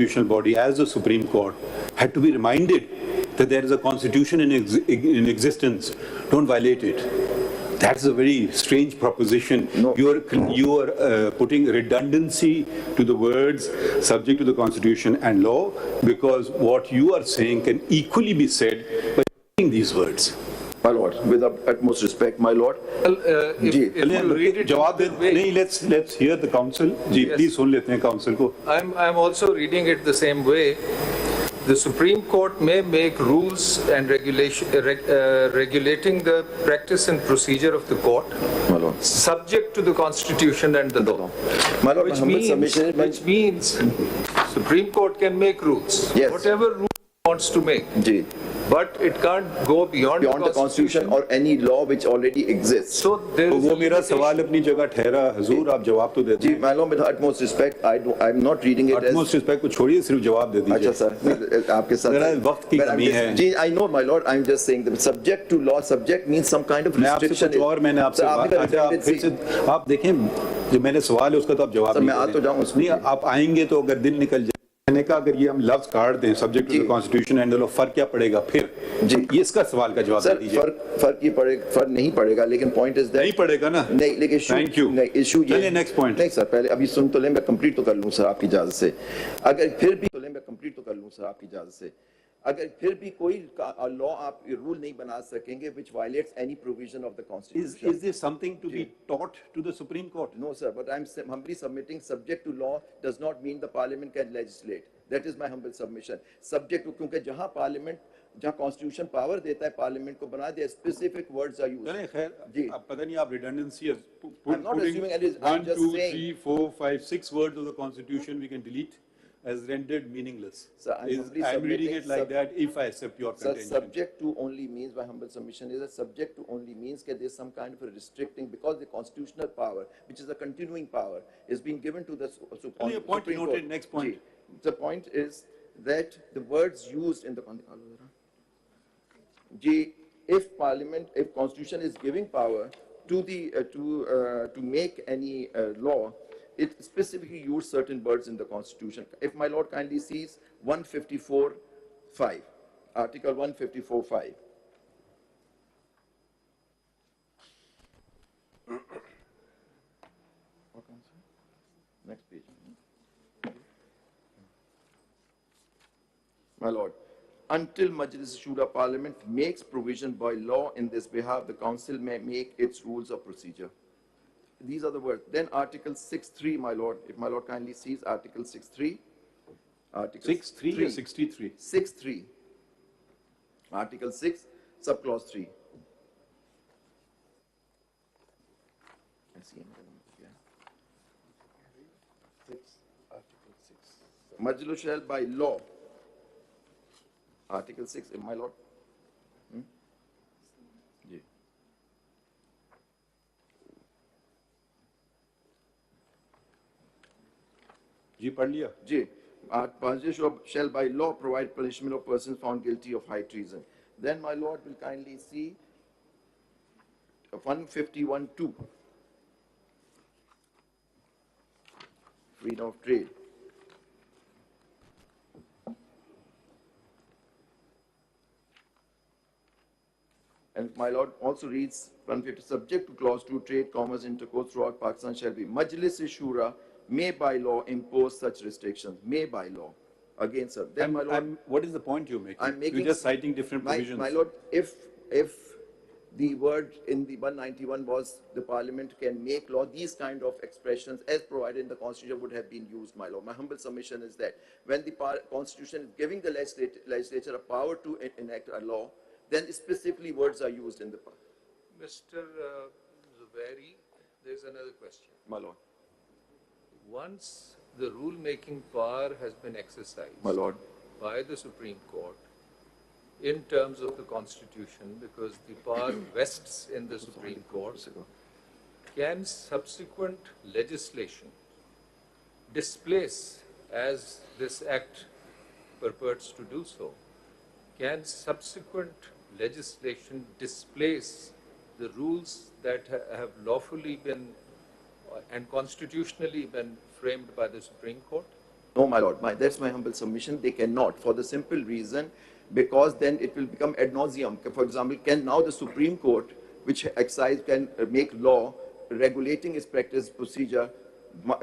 constitutional body as the Supreme Court had to be reminded that there is a constitution in existence. Don't violate it. That's a very strange proposition. No. You are putting redundancy to the words subject to the constitution and law, because what you are saying can equally be said by using these words. My lord, with the utmost respect, my lord. Well, if you read it जवाब दे नहीं, let's hear the counsel. Ji, Yes. please सुन लेते हैं counsel को. I'm also reading it the same way. The Supreme Court may make rules and regulating the practice and procedure of the court, My lord. subject to the Constitution and the law. My lord, my humble submission. Which means Supreme Court can make rules, Yes. whatever rule it wants to make, Ji. but it can't go beyond Beyond the Constitution or any law which already exists. So there तो is वो a मेरा limitation. सवाल अपनी जगह ठहरा. हजूर आप जवाब तो दे Ji, दें. my lord, with the utmost respect, I'm not reading it as. Utmost respect को छोड़िए, सिर्फ जवाब दे अच्छा दीजिए. सर, आपके साथ. जरा वक्त की But I'm कमी just- है. जी, I know, my lord. I'm just saying that subject to law, subject means some kind of मैं आपसे restriction. कुछ और मैंने आपसे Sir, आपने बात अच्छा आप फिर से आप देखें जो मैंने सवाल है उसका तो आप जवाब सर, नहीं मैं आ दे तो रहे. जाऊं उसमें. नहीं, आप आएंगे तो अगर दिन निकल जाए कहने का, अगर ये हम लफ्ज काट दें सब्जेक्ट टू द जी. कॉन्स्टिट्यूशन एंड लॉ, फर्क क्या पड़ेगा फिर? जी. ये इसका सवाल का जवाब दे सर, दीजिए. फर्क नहीं पड़ेगा, लेकिन पॉइंट इज दैट नहीं पड़ेगा ना. नहीं, लेकिन Thank you. नहीं, इशू ये चलिए next point. नहीं सर, पहले अभी सुन तो ले, मैं कंप्लीट तो कर लूं सर आपकी इजाजत से. अगर फिर भी तो ले, मैं कंप्लीट तो कर लूं सर आपकी इजाजत से. अगर फिर भी कोई लॉ आप रूल नहीं बना सकेंगे which violates any provision of the constitution. Is this something to be taught to the Supreme Court? No sir, but I'm humbly submitting subject to law does not mean the parliament can legislate. That is my humble submission. Subject to, क्योंकि जहां parliament, जहां constitution power देता है parliament को बना दिया, specific words are used. चलें खैर, जी. अब पता नहीं आप redundancy I'm not assuming it is, I'm 1, just 2, saying. 3, 4, 5, 6 words of the constitution we can delete as rendered meaningless. Sir, I'm humbly I'm reading submitting it like that if I accept your Sir, contention. subject to only means, my humble submission is that subject to only means that there's some kind of a restricting, because the constitutional power, which is a continuing power, is being given to the Only a point Supreme noted, Court. next point. Ji. The point is that the words used in the if parliament, if constitution is giving power to the to make any law, it specifically used certain words in the constitution. If my lord kindly sees 154(5), article 154(5). Next page. My lord, until Majlis Shura Parliament makes provision by law in this behalf, the council may make its rules of procedure. These are the words. Then Article 6.3, my lord, if my lord kindly sees Article 6.3. Article 6.3 or 63? 6.3. Article 6, subclause 3. I see another one here. 6, Article 6. Majlis shall by law. Article 6, my lord. जी. जी पढ़ लिया. J. Majlis shall by law provide punishment of persons found guilty of high treason. Then my lord will kindly see 151(2). Freedom of trade. And my lord also reads 150, subject to clause 2, trade, commerce, intercourse throughout Pakistan shall be. Majlis Shura may by law impose such restrictions. May by law. Again, sir. Then my lord, what is the point you're making? I'm making. You're just citing different provisions. My lord, if the word in the 191 was the parliament can make law, these kind of expressions as provided in the constitution would have been used, my lord. My humble submission is that when the constitution is giving the legislature a power to enact a law, then specifically words are used in the part. Mr. Zubairi, there's another question. My lord. Once the rule-making power has been exercised My lord. by the Supreme Court in terms of the Constitution, because the power vests in the Supreme Court, can subsequent legislation displace, as this act purports to do so, can subsequent legislation displace the rules that have lawfully been and constitutionally been framed by the Supreme Court? No, my lord, that's my humble submission. They cannot, for the simple reason, because then it will become ad nauseum. For example, can now the Supreme Court, which excise can make law regulating its practice procedure,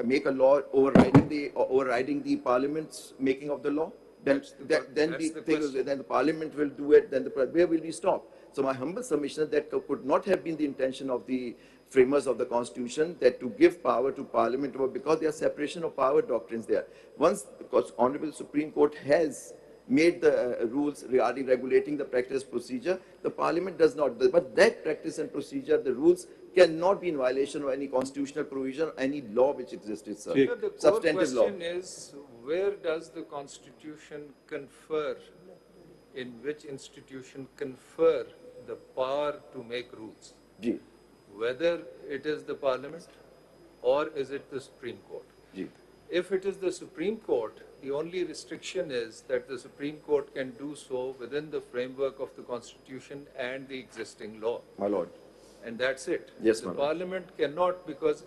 make a law overriding the Parliament's making of the law? Then That's the question. then the Parliament will do it. Then where will we stop? So my humble submission is that could not have been the intention of the framers of the Constitution, that to give power to Parliament, because there are separation of power doctrines there. Once the Honorable Supreme Court has made the rules regarding regulating the practice procedure, the Parliament does not. But that practice and procedure, the rules, cannot be in violation of any constitutional provision, any law which existed, sir. So the core Substantive law. question is, where does the Constitution confer, in which institution confer the power to make rules? Ji, Whether it is the Parliament or is it the Supreme Court? ji. If it is the Supreme Court, the only restriction is that the Supreme Court can do so within the framework of the Constitution and the existing law. My lord. And that's it. Yes, the my lord. Parliament cannot, because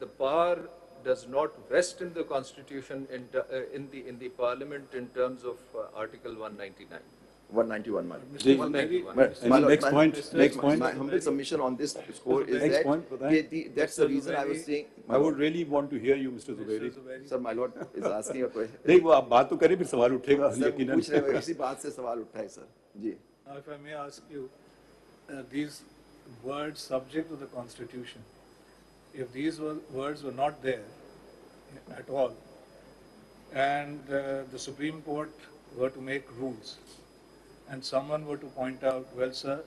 the power does not vest in the Constitution in the Parliament in terms of Article 199. 191, my lord. Ji, 191. My and lord, next point, next my point. humble submission on this score is Next that point, बताएं. that's the reason I was saying. I would really want to hear you, Mr. Zuberi. Sir, my lord is asking a question. नहीं वो आप बात तो करें फिर सवाल उठेगा सर यकीनन. पूछ रहे हो, इसी बात से सवाल उठाए सर जी. Now, if I may ask you, these words subject to the Constitution, if these words were not there at all, and the Supreme Court were to make rules, and someone were to point out, well, sir,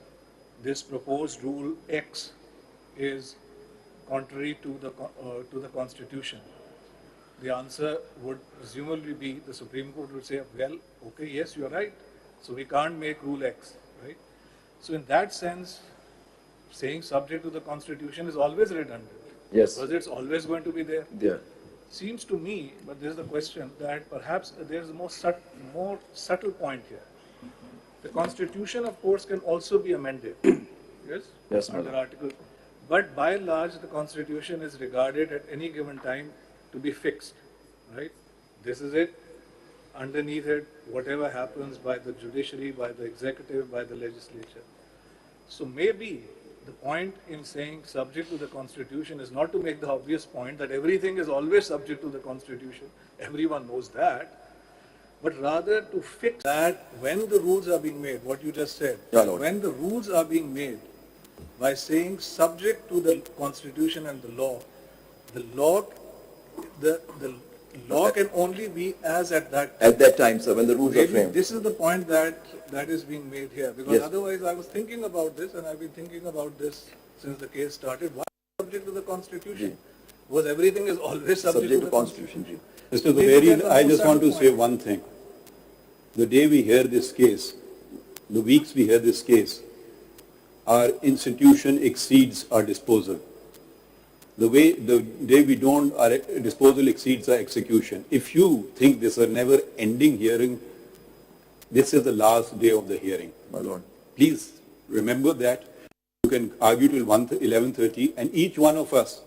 this proposed rule X is contrary to the Constitution, the answer would presumably be, the Supreme Court would say, well, okay, yes, you're right, so we can't make rule X, right? So in that sense, saying subject to the Constitution is always redundant. Yes. Because it's always going to be there. There. Seems to me, but this is the question, that perhaps there's a more subtle point here. The Constitution, of course, can also be amended. Yes? Yes, my Under lord. article. But by and large, the Constitution is regarded at any given time to be fixed, right? This is it. Underneath it, whatever happens by the judiciary, by the executive, by the legislature. So maybe the point in saying subject to the Constitution is not to make the obvious point that everything is always subject to the Constitution. Everyone knows that. But rather to fix that when the rules are being made, what you just said, Yeah, Lord. when the rules are being made by saying subject to the Constitution and the law can only be as at that time. At that time, sir, when the rules are Maybe framed. this is the point that is being made here, because Yes. otherwise I was thinking about this, and I've been thinking about this since the case started. Why subject to the Constitution? Because everything is always subject to the Constitution. Mr. Maybe Zuberi, that's a I more just want to subtle say point. one thing. The day we hear this case, the weeks we hear this case, our institution exceeds our disposal. The day we don't, our disposal exceeds our execution. If you think this is a never-ending hearing, this is the last day of the hearing. My lord. Please remember that. You can argue till 11:30, and each one of us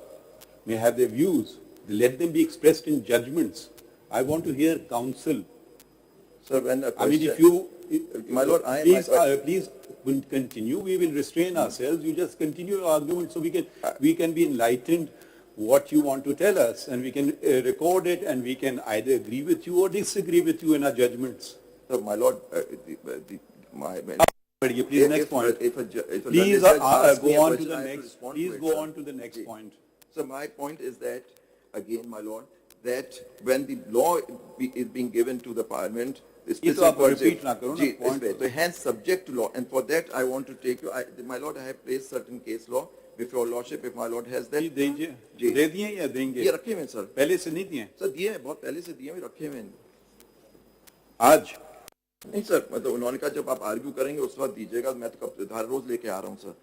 may have their views. Let them be expressed in judgments. I want to hear counsel. Sir, when a I mean, if question- you, My lord, please continue. We will restrain ourselves. You just continue your argument so we can be enlightened what you want to tell us, and we can record it, and we can either agree with you or disagree with you in our judgments. Sir, my lord, Please, next point. Please go on to the next. Please go on to the next point. So my point is that, again, my lord, that when the law is being given to the Parliament, ये तो आप repeat ना करो ना, point को। so hence subject to law, and for that I want to take you, my lord, I have placed certain case law before lordship, if my lord has that. जी दीजिए, जी। दे दिए या देंगे? ये रखे हुए हैं, सर। पहले से नहीं दिए? सर दिए हैं, बहुत पहले से दिए हुए रखे हुए हैं। आज? नहीं सर, मतलब उन्होंने कहा जब आप आर्ग्यू करेंगे उस वक्त दीजिएगा, मैं तो कब हर रोज लेके आ रहा हूँ sir.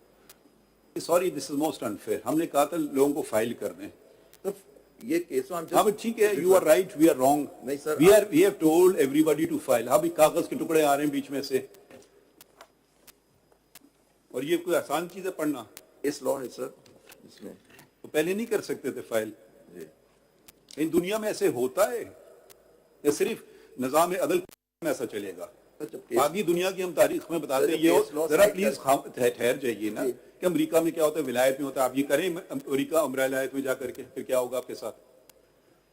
Sorry, this is most unfair. हमने कहा था लोगों को फाइल कर दें। सर ये केस हम हाँ but ठीक है, you are right, we are wrong. नहीं sir, We have told everybody to file. हाँ भी कागज के टुकड़े आ रहे हैं बीच में से। और ये कोई आसान चीज है पढ़ना। इस लॉ है सर, इसमें। तो पहले नहीं कर सकते थे फाइल। जी। इन दुनिया में ऐसे होता है। या सिर्फ निज़ाम अदल में ऐसा चलेगा? जब बाकी दुनिया की हम तारीख में बताते हैं, जब ये case law जरा side प्लीज ठहर जाइए ना कि अमेरिका में क्या होता है, विलायत में होता है, आप ये करें अमेरिका विलायत में जा करके, फिर क्या होगा आपके साथ?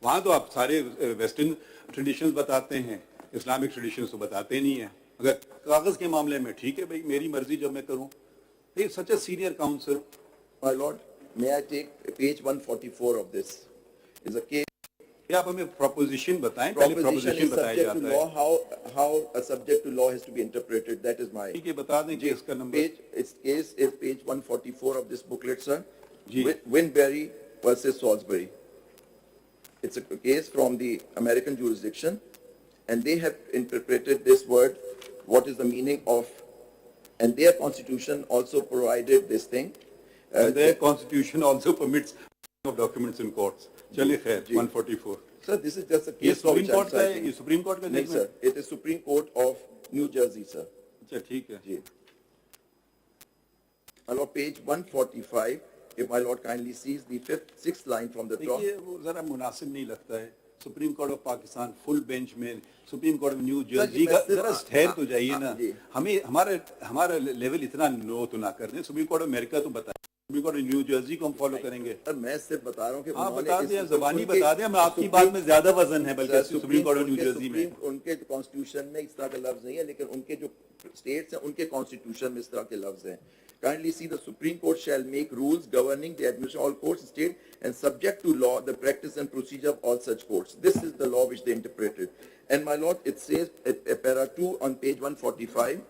वहां तो आप सारे वेस्टर्न ट्रेडिशंस बताते हैं, इस्लामिक ट्रेडिशंस तो बताते नहीं है। अगर कागज के मामले में ठीक है भाई, मेरी मर्जी जब मैं करूं, such a senior counsel. My lord, may I take page 144 of this? Is a case. क्या आप हमें प्रोपोजिशन बताएं, पहले Proposition प्रोपोजिशन is बताया subject to जाता law. है। How a subject to law has to be interpreted. That is my. ठीक है, बता दें केस का नंबर। Its case is page 144 of this booklet, sir. जी। Winberry versus Salisbury. It's a case from the American jurisdiction, and they have interpreted this word. What is the meaning of? And their constitution also provided this thing. Their constitution also permits of documents in courts. चलिए खैर, 144। Sir, this is just a ये case law supreme which I'm court का है, citing. ये supreme court का नहीं, judgement? sir. It is Supreme Court of New Jersey, sir. अच्छा ठीक है। जी. My lord, page 145, if my lord kindly sees the sixth line from the top. देखिए वो जरा मुनासिब नहीं लगता है, supreme court of Pakistan full bench में, supreme court of New Jersey का जरा ठहर तो जाइए ना। हमें हमारा लेवल इतना लो तो ना कर दें। सुप्रीम कोर्ट ऑफ अमेरिका तो बताए, supreme court of New Jersey को हम फॉलो करेंगे। सर, मैं सिर्फ बता रहा हूँ कि हाँ उन्होंने बता इस- दें, जबानी उनके- बता दें, हम आपकी बात में ज्यादा वजन है बल्कि sir, supreme court of New Jersey में। उनके कॉन्स्टिट्यूशन में इस तरह का लफ्ज नहीं है, लेकिन उनके जो स्टेट्स हैं उनके कॉन्स्टिट्यूशन में इस तरह के लफ्ज हैं। Kindly see, the Supreme Court shall make rules governing the administration of all courts, state, and subject to law the practice and procedure of all such courts. This is the law which they interpreted. And my lord, it says, para 2 on page 145,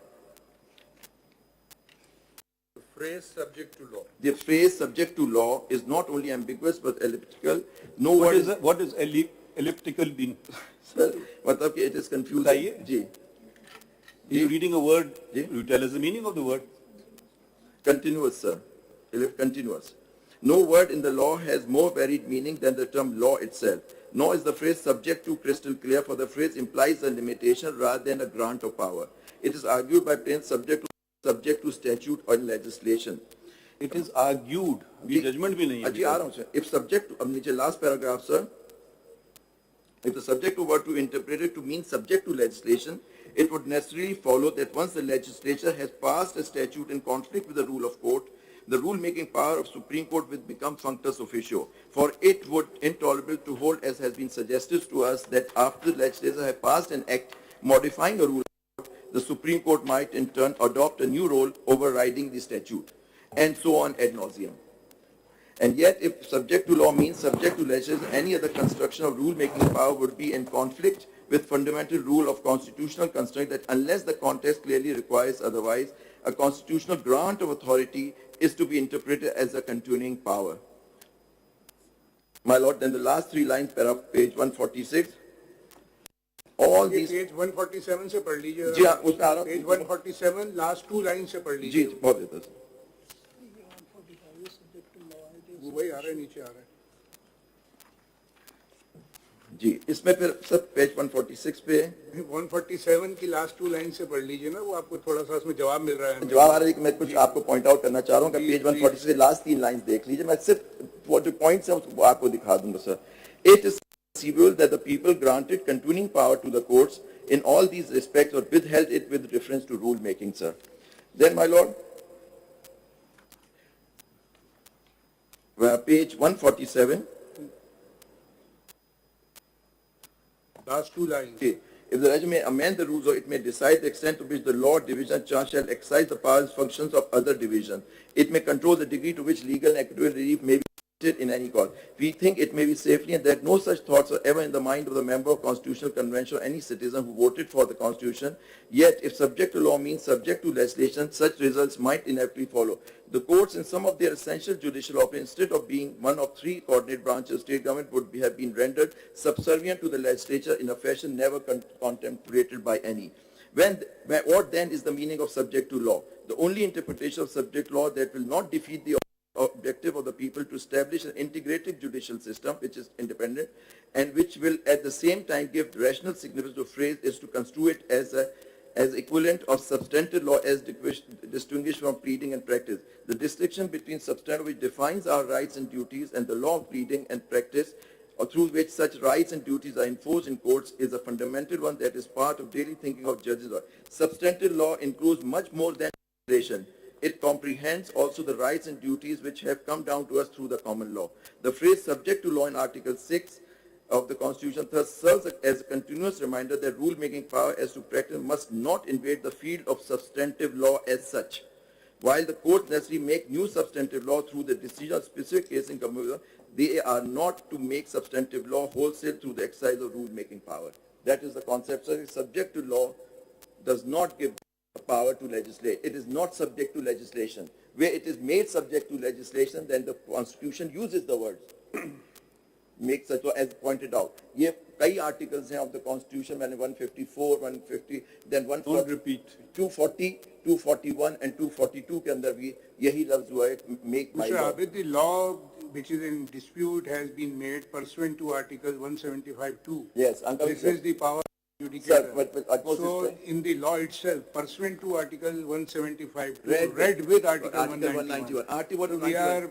The phrase subject to law. the phrase subject to law is not only ambiguous but elliptical. No What is elliptical mean? Sir, मतलब कि it is confusing. बताइए। जी. You reading a word, ji. you tell us the meaning of the word. Continuous, sir. Continuous. No word in the law has more varied meaning than the term law itself. Nor is the phrase subject to crystal clear, for the phrase implies a limitation rather than a grant of power. It is argued by plaintiffs subject to statute or legislation. It is argued. ये judgment भी नहीं है। जी आ रहा हूँ sir. If subject to, अब नीचे last paragraph, sir. If the subject were to interpret it to mean subject to legislation, it would necessarily follow that once the legislature has passed a statute in conflict with the rule of court, the rule-making power of Supreme Court will become functus officio. For it would intolerable to hold, as has been suggested to us, that after the legislature has passed an act modifying a rule, the Supreme Court might in turn adopt a new role overriding the statute, and so on ad nauseum. And yet, if subject to law means subject to legislation, any other construction of rule-making power would be in conflict with fundamental rule of constitutional constraint that unless the context clearly requires otherwise, a constitutional grant of authority is to be interpreted as a continuing power. My lord, then the last three lines, page 146. All ये these... page 147 से पढ़ लीजिए। जी हाँ, उसमें आ रहा हूँ। Page 147 last 2 line से पढ़ जी, लीजिए। बहुत देता है। वो वही आ रहा है, नीचे आ रहा है। जी, इसमें फिर सब पेज 146 पे 147 की लास्ट 2 लाइन से पढ़ लीजिए ना, वो आपको थोड़ा सा उसमें जवाब मिल रहा है। जवाब आ रहा है कि मैं कुछ आपको पॉइंट आउट करना चाह रहा हूँ कि पेज 146 के लास्ट 3 लाइंस देख लीजिए। मैं सिर्फ वो जो पॉइंट्स हैं उसको आपको दिखा दूंगा sir. It is conceivable that the people granted continuing power to the courts in all these respects or withheld it with reference to rule making, sir. Then, my lord, page 147. Last 2 line. Okay. If the judge may amend the rules or it may decide the extent to which the law division charge shall exercise the powers and functions of other division. It may control the degree to which legal and equitable relief may be granted in any cause. We think it may be safely and that no such thoughts are ever in the mind of the member of Constitutional Convention or any citizen who voted for the Constitution. Yet, if subject to law means subject to legislation, such results might inevitably follow. The courts in some of their essential judicial operations, instead of being one of 3 coordinate branches of state government, would have been rendered subservient to the legislature in a fashion never contemplated by any. What then is the meaning of subject to law? The only interpretation of subject law that will not defeat the objective of the people to establish an integrated judicial system which is independent and which will at the same time give rational significance to phrase is to construe it as equivalent of substantive law as distinguished from pleading and practice. The distinction between substantive which defines our rights and duties and the law of pleading and practice or through which such rights and duties are enforced in courts is a fundamental one that is part of daily thinking of judges. Substantive law includes much more than legislation. It comprehends also the rights and duties which have come down to us through the common law. The phrase subject to law in Article 6 of the Constitution thus serves as a continuous reminder that rule-making power as to practice must not invade the field of substantive law as such. While the courts necessarily make new substantive law through the decision of specific case in commercial, they are not to make substantive law wholesale through the exercise of rule-making power. That is the concept. So subject to law does not give power to legislate. It is not subject to legislation. Where it is made subject to legislation, then the Constitution uses the words. Make such, as pointed out. ये कई articles हैं of the Constitution, मैंने 154, 150, then 140, Don't repeat. 240, 241 and 242 के अंदर भी यही लफ्ज हुआ है, make by Mr. law. Abid, the law which is in dispute has been made pursuant to Article 175(2). Yes, I'm coming This to is the power of the Sir, judicature. but utmost So, respect. in the law itself, pursuant to Article 175(2), Read read with Article Article 191. 191. Article So we 191. are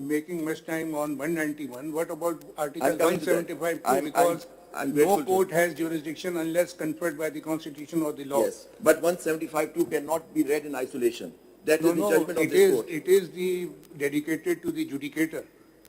making much time on 191. What about Article I'm coming to that. 175(2)? Because I'm grateful no to court has jurisdiction unless conferred by the Constitution or the law. Yes, but 175(2) cannot be read in isolation. That is No, the no, judgment of it this is, court. it is the dedicated to the judicator.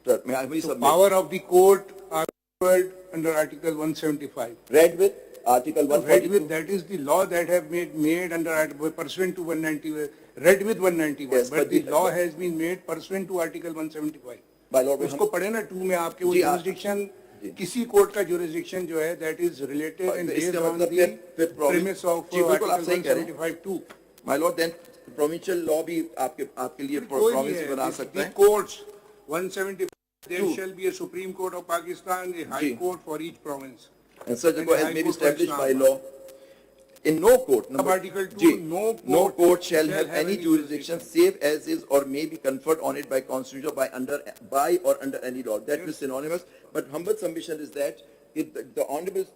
Sir, may I please So submit? power of the court are covered under Article 175. Read with Article Read 142. with, that is the law that have made under pursuant to 190, read with 191. Yes, but but the the- law has been made pursuant to Article 175. My Lord, उसको पढ़े ना 2 में आपके वो जी, आप- jurisdiction, जी। किसी court का jurisdiction जो है, that is related and इसका based on मतलब the फिर premise of जी, बिल्कुल आप Article सही कह रहे हैं। 175(2). My Lord, then provincial law भी आपके लिए कोई province नहीं है, बना the सकता है. courts 175, there Two. shall be a Supreme Court of Pakistan, a High ji. Court for each province. And such a And court the has High been Court for established by Islam. law. In no court, Of Article 2, ji, no no court court shall shall have have any any jurisdiction save as is or may be conferred on it by constitution or by or under any law. That is synonymous. But humble submission is that if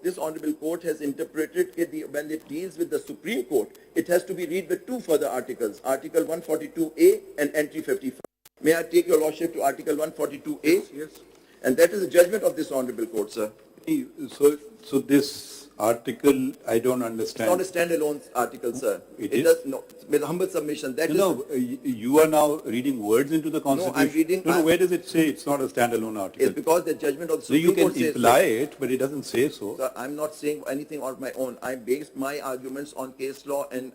this honorable court has interpreted when it deals with the Supreme Court, it has to be read with 2 further articles, Article 142A and entry 55. May I take your lordship to Article 142A? Yes. And that is the judgment of this honorable court, sir. So this article, I don't It's understand. not a standalone article, sir. It is? does no. With humble submission, that is. No, you are now reading words into the Constitution. I'm reading- No, where does it say it's not a standalone article? It's because the judgment of the So you Supreme can Court says imply it, but it doesn't say so. Sir, I'm not saying anything on my own. I based my arguments on case law and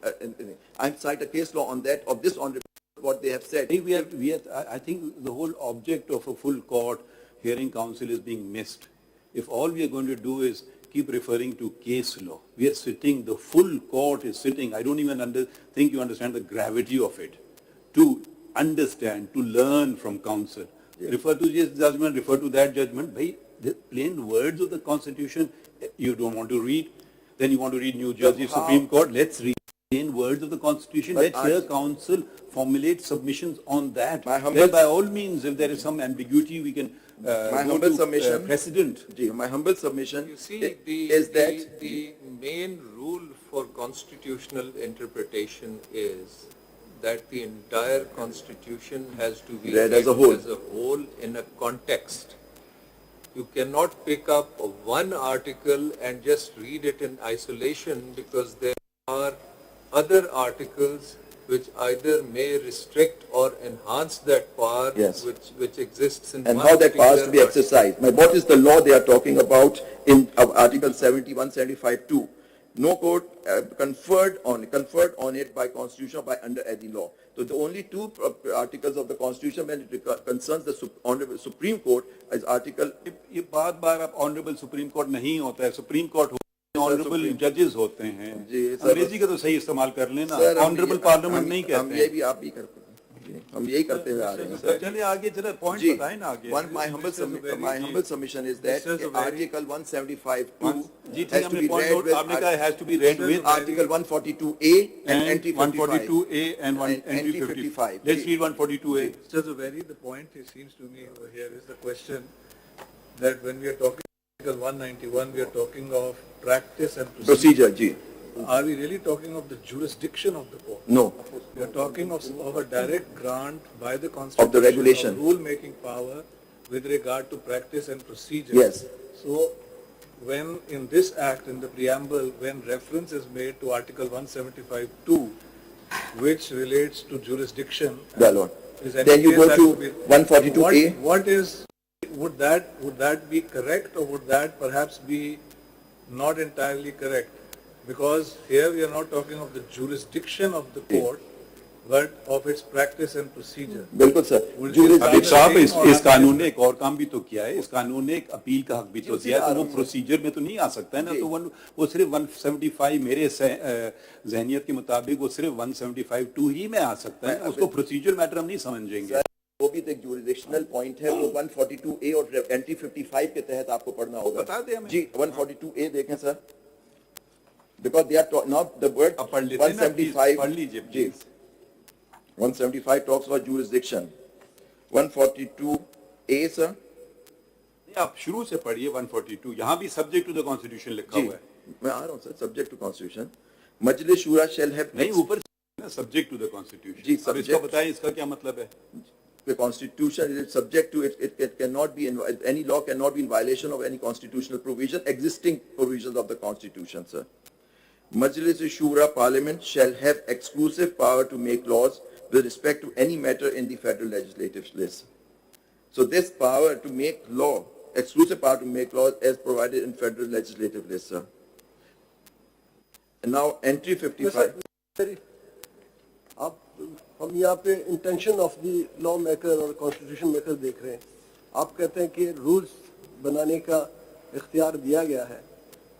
I cite a case law on that of this honorable what they have said. I think the whole object of a full court hearing counsel is being missed. If all we are going to do is keep referring to case law, we are sitting, the full court is sitting, I don't even think you understand the gravity of it. To understand, to learn from counsel. Refer to this judgment, refer to that judgment. Bhai, the plain words of the Constitution, you don't want to read, then you want to read New Jersey how- Supreme Court, let's read plain words of the Constitution. But Let's hear counsel formulate submissions on that. My humble- Then by all means, if there is some ambiguity, we can My go humble to submission- precedent. My humble submission You see, is that the main rule for constitutional interpretation is that the entire constitution has to be Read as a whole. in a context. You cannot pick up one article and just read it in isolation because there are other articles which either may restrict or enhance that power Yes. which exists in and one how that power is to be particular exercised. Now, what is the law they are talking about in Article 7175(2)? No court conferred on it by constitution or by under any law. So the only 2 articles of the constitution when it concerns the honorable Supreme Court is Article. ये बार अब honourable supreme court नहीं होता है, supreme court honourable Supreme- जजेस होते हैं. जी, sir, अंग्रेजी का तो सही इस्तेमाल कर लेना. सर, हम ऑनरेबल ये- पार्लियामेंट हम- नहीं हम कहते ये हैं. भी आप भी करते हैं. हम यही करते हुए आ रहे हैं, सर. चलिए आगे चले, पॉइंट जी, बताएं ना आगे. my humble submission is that This is a very- Article 175(2) जी ठीक has है, to हमने be point read note, with आपने कहा has to be read with Article 142A and entry 55. 142A and entry 55. Let's read 142A. Mr. Zubairi, the point, it seems to me over here, is the question that when we are talking Article 191, we are talking of practice and procedure. Procedure, ji. Are we really talking of the jurisdiction of the court? No. We are talking of a direct grant by the Constitution regulation. of rule-making power, with regard to practice and procedure. Yes. So, when in this act, in the preamble, when reference is made to Article 175(2), which relates to jurisdiction, Well, Lord. is any Then you case go that to would be- 142A. What is, would that be correct, or would that perhaps be not entirely correct? Because here we are not talking of the jurisdiction of the court, but of its practice and procedure. बिल्कुल sir Would अभी Jurisdiction- साहब इस और- कानून ने एक और काम भी तो किया है, इस कानून ने एक अपील का हक भी तो दिया है, तो वो प्रोसीजर में तो नहीं आ सकता है ना, तो वो सिर्फ 175 मेरे जहनियत के मुताबिक वो सिर्फ 175(2) ही में आ सकता है, उसको प्रोसीजर मैटर हम नहीं समझेंगे। वो भी तो एक जुरिडिक्शनल पॉइंट है, वो 142A और एंटी 55 के तहत आपको पढ़ना होगा। बता दें हमें। जी 142A देखें sir, because they are not the word अब पढ़ लेते हैं ना, please, 175 पढ़ लीजिए, जी please. 175 talks about jurisdiction, 142A सर। नहीं, आप शुरू से पढ़िए 142, यहाँ भी सब्जेक्ट टू द कॉन्स्टिट्यूशन लिखा जी हुआ है, मैं आ रहा हूँ sir, subject to constitution, Majlis Shura shall have नहीं ऊपर सब्जेक्ट टू द कॉन्स्टिट्यूशन। जी, अब इसका subject- बताएं इसका क्या मतलब है। the constitution is subject to it cannot be in, any law cannot be in violation of any constitutional provision, existing provisions of the constitution, sir. Majlis Shura Parliament shall have exclusive power to make laws with respect to any matter in the federal legislative list. So this power to make law, exclusive power to make laws as provided in federal legislative list, sir. And now entry 55. आप हम यहाँ पे intention of the law maker और constitution maker देख रहे हैं। आप कहते हैं कि रूल्स बनाने का इख्तियार दिया गया है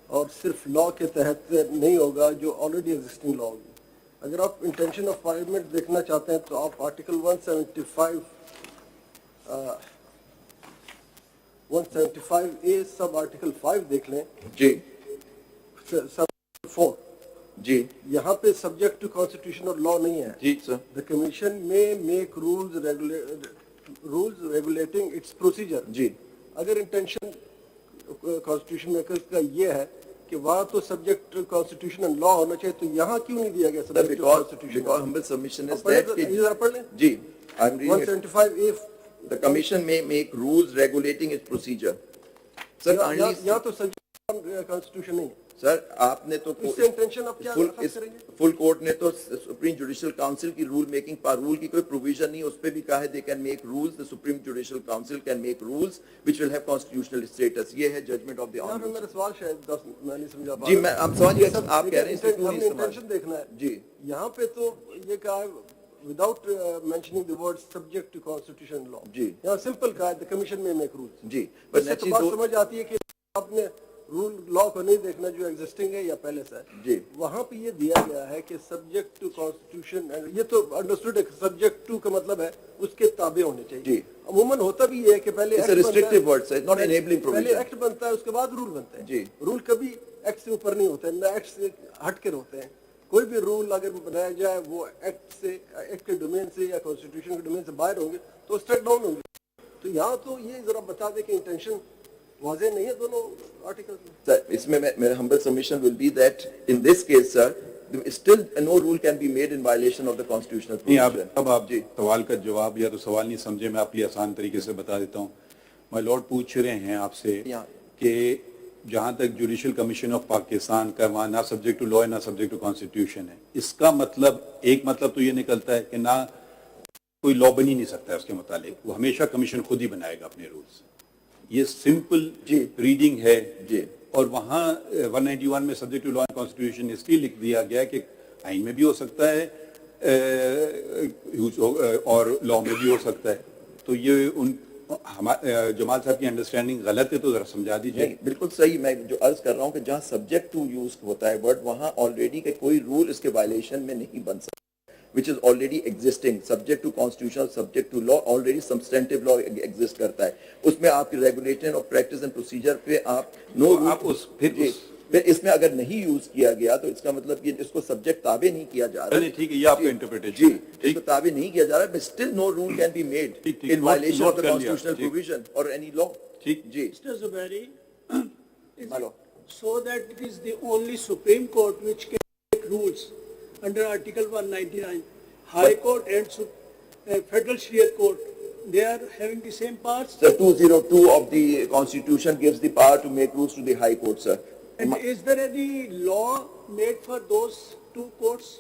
और सिर्फ लॉ के तहत नहीं होगा जो ऑलरेडी एग्जिस्टिंग लॉ होगी। अगर आप इंटेंशन ऑफ पार्लियामेंट देखना चाहते हैं तो आप आर्टिकल 175A सब आर्टिकल 5 देख लें, जी सब 4। जी यहाँ पे सब्जेक्ट टू कॉन्स्टिट्यूशन और लॉ नहीं है। जी sir. The commission may make rules regulating its procedure. जी अगर इंटेंशन कॉन्स्टिट्यूशन मेकर का ये है कि वहाँ तो subject to constitution and law होना चाहिए, तो यहाँ क्यों नहीं दिया गया subject to because constitution? humble submission is पढ़े that तो- कि- ये जरा पढ़ लें। जी I'm reading it. 175A The commission may make rules regulating its procedure. Sir, kindly, यहाँ तो सब्जेक्ट कॉन्स्टिट्यूशन नहीं है। सर आपने तो इससे इंटेंशन आप क्या फुल अखज़ करेंगे? फुल कोर्ट ने तो सुप्रीम जुडिशियल काउंसिल की रूल मेकिंग रूल की कोई प्रोविजन नहीं, उस पे भी कहा है they can make rules, the supreme judicial council can make rules which will have constitutional status. ये है जजमेंट ऑफ द यहाँ पे ऑनरेबल। मेरा सवाल शायद मैं नहीं समझा पा जी रहा। मैं आप समझिए, सब- आप कह रहे हैं इसमें क्यों हमने नहीं समझ इंटेंशन देखना है। जी यहाँ पे तो ये कहा है without mentioning the word subject to constitution law. जी। यहाँ सिंपल कहा है the commission may make rules. जी इससे तो बात समझ आती है कि आपने रूल लॉ को नहीं देखना जो एग्जिस्टिंग है या पहले से है। जी। वहाँ पे ये दिया गया है कि सब्जेक्ट टू कॉन्स्टिट्यूशन, ये तो अंडरस्टूड है, सब्जेक्ट टू का मतलब है उसके ताबे होने चाहिए। जी। अमूमन होता भी ये है कि पहले It's a act बनता है- restrictive word, sir. It's not enabling provision. पहले एक्ट बनता है उसके बाद रूल बनते हैं। जी। रूल कभी एक्ट से ऊपर नहीं होते हैं, ना एक्ट से हट कर होते हैं। कोई भी रूल अगर बनाया जाए वो एक्ट के डोमेन से या कॉन्स्टिट्यूशन के डोमेन से बाहर होंगे तो स्ट्राइक डाउन होंगे। तो यहाँ तो ये जरा बता दे कि इंटेंशन वाज़े नहीं है दोनों आर्टिकल्स में। सर इसमें मेरा humble submission will be that in this case sir still no rule can be made in violation of the constitutional नहीं, provision. अब आप सवाल का जवाब या तो सवाल नहीं समझे, मैं आपके लिए आसान तरीके से बता देता हूँ। माय लॉर्ड पूछ रहे हैं आपसे यहाँ। कि जहाँ तक जुडिशियल कमीशन ऑफ पाकिस्तान का वहाँ ना सब्जेक्ट टू लॉ है ना सब्जेक्ट टू कॉन्स्टिट्यूशन है, इसका मतलब एक मतलब तो ये निकलता है कि ना कोई लॉ बन ही नहीं सकता है उसके मुतालिक, वो हमेशा कमीशन खुद ही बनाएगा अपने रूल्स। ये सिंपल जी। रीडिंग है जी। और वहाँ 191 में subject to law and constitution इसलिए लिख दिया गया कि आइन में भी हो सकता है और लॉ में भी हो सकता है। तो ये उन जमाल साहब की अंडरस्टैंडिंग गलत है तो जरा समझा दीजिए। नहीं बिल्कुल सही, मैं जो अर्ज कर रहा हूँ कि जहाँ सब्जेक्ट टू यूज होता है वर्ड वहाँ ऑलरेडी के कोई रूल इसके वायलेशन में नहीं बन सकता, which is already existing, subject to constitution, subject to law, already substantive law exist करता है। उसमें आपकी रेगुलेशन और प्रैक्टिस एंड प्रोसीजर पे आप नो आप फिर इसमें अगर नहीं यूज किया गया तो इसका मतलब ये इसको सब्जेक्ट ताबे नहीं किया जा रहा है। ठीक है, ये आपका इंटरप्रिटेशन जी, है। इसको ताबे नहीं किया जा रहा है, but still no rule can be made ठीक, ठीक, in note- violation note of the कर लिया, constitutional ठीक। provision or any law। ठीक। जी Mr. Zuberi, is Hello. it so that it is the only Supreme Court which can make rules under Article 199? High Court and Federal Shariat Court they are having the same powers? The 202 of the Constitution gives the power to make rules to the High Court, sir. And is there any law made for those two courts?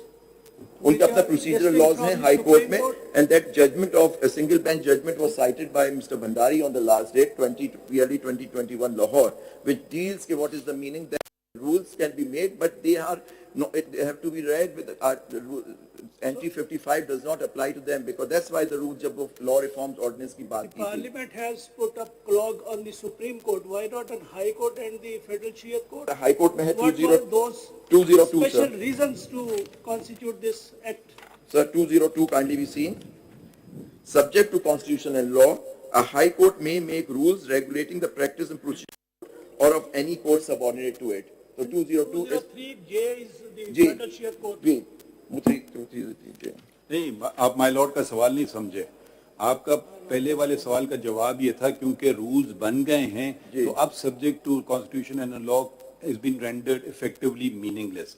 उनके which अपना are procedural distinct laws from हैं the High Court Supreme में, and that judgment of a single bench judgment was cited by Mr. Bhandari on the last date, early 2021 Lahore, which deals with what is the meaning that rules can be made, but they are no, they have to be read with entry 55 does not apply to them, because that's why the rules of law reforms ordinance की बात की थी. Parliament has put up clog on the Supreme Court. Why not on High Court and the Federal Shariat Court? The High Court में है What were those 202, special sir. reasons to constitute this act? Sir, 202 kindly be seen. Subject to Constitution and law, a High Court may make rules regulating the practice and procedure or of any court subordinate to it. So 202 is 203J is the ji Federal Shariat Court. जी 203 नहीं, आप my lord का सवाल नहीं समझे. आपका पहले वाले सवाल का जवाब ये था क्योंकि रूल्स बन गए हैं जी. तो अब subject to constitution and law is been rendered effectively meaningless.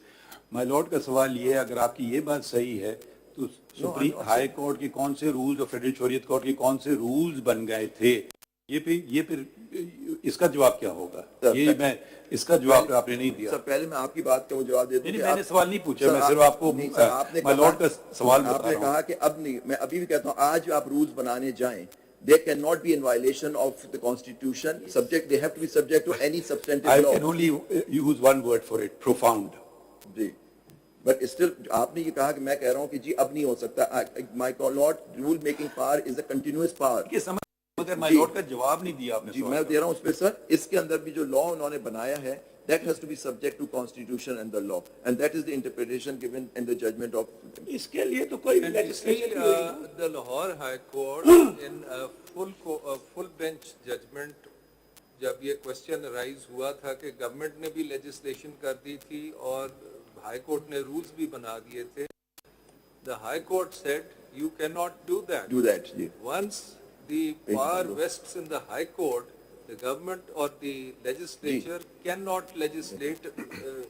My lord का सवाल ये है, अगर आपकी ये बात सही है तो सुप्रीम हाई कोर्ट के कौन से रूल्स और फेडरल शरीयत कोर्ट के कौन से रूल्स बन गए थे, ये फिर इसका जवाब क्या होगा? ये मैं इसका जवाब आपने नहीं दिया. सर, पहले मैं आपकी बात का वो जवाब दे दूं. नहीं, मैंने सवाल नहीं पूछा, मैं सिर्फ आपको माय लॉर्ड का सवाल बता आपने रहा हूं. कहा कि अब नहीं, मैं अभी भी कहता हूं, आज आप रूल्स बनाने जाएं, they cannot be in violation of the constitution, subject, they have to be subject to any substantive I law. can only use one word for it, profound. Ji, but still आपने ये कहा कि मैं कह रहा हूं कि जी अब नहीं हो सकता. My lord, rule making power is a continuous power. ये समझ, मगर माय जी. लॉर्ड का जवाब नहीं दिया आपने. जी, सवाल मैं का. दे रहा हूं उस पे सर. इसके अंदर भी जो लॉ उन्होंने बनाया है, that has to be subject to constitution and the law, and that is the interpretation given in the judgment of. इसके लिए तो कोई And you see, legislation नहीं हुई. the Lahore High Court in a full bench judgment, जब ये question arise हुआ था कि गवर्नमेंट ने भी लेजिस्लेशन कर दी थी और हाई कोर्ट ने रूल्स भी बना दिए थे, the High Court said you cannot do that. Do that, ji. Once the power vests in the High Court, the government or the legislature cannot legislate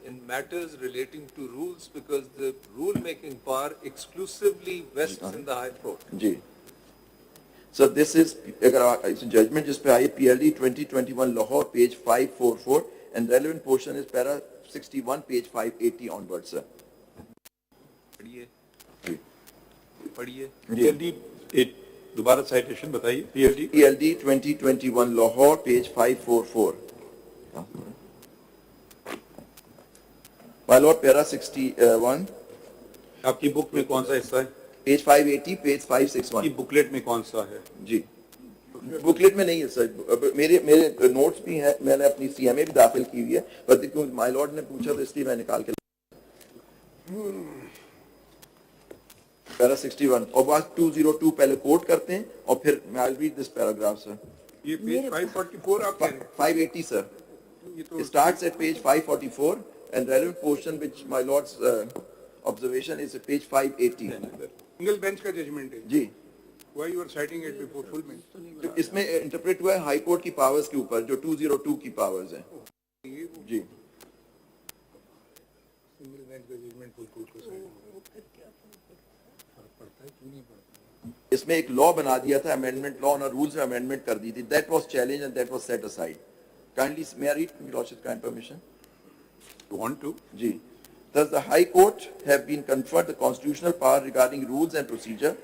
in matters relating to rules, because the rule-making power exclusively vests in the High Court. Ji. So this is, अगर इस judgment जिस पे आई PLD 2021 Lahore page 544 and relevant portion is para 61 page 580 onwards, sir. पढ़िए, जी. पढ़िए. PLD it दोबारा citation बताइए. PLD PLD 2021 Lahore page 544. My lord, para 61, आपकी book में कौन सा हिस्सा है? page 580, page की 561. बुकलेट में कौन सा है? जी, बुकलेट में नहीं है सर. मेरे नोट्स भी हैं, मैंने अपनी CMA भी दाखिल की हुई है, पर माय लॉर्ड ने पूछा तो इसलिए मैं निकाल के पैरा 61 और बात 202 पहले कोट करते हैं और फिर मैं I read this paragraph sir. ये पेज 544 आप कह रहे हैं? 580 sir. It starts at page 544 and relevant portion which my lord's observation is at page 580. Single bench का जजमेंट है. जी, why you are citing it before full bench? तो इसमें इंटरप्रेट हुआ है हाई कोर्ट की पावर्स के ऊपर जो 202 की पावर्स हैं. जी, सिंगल बेंच का जजमेंट फुल कोर्ट को साइड. इसमें एक लॉ बना दिया था, अमेंडमेंट लॉ, और रूल्स में अमेंडमेंट कर दी थी. That was challenge and that was set aside. Kindly may I read lordship kind permission. You want to? G. Thus, the High Court have been conferred the constitutional power regarding rules and procedure,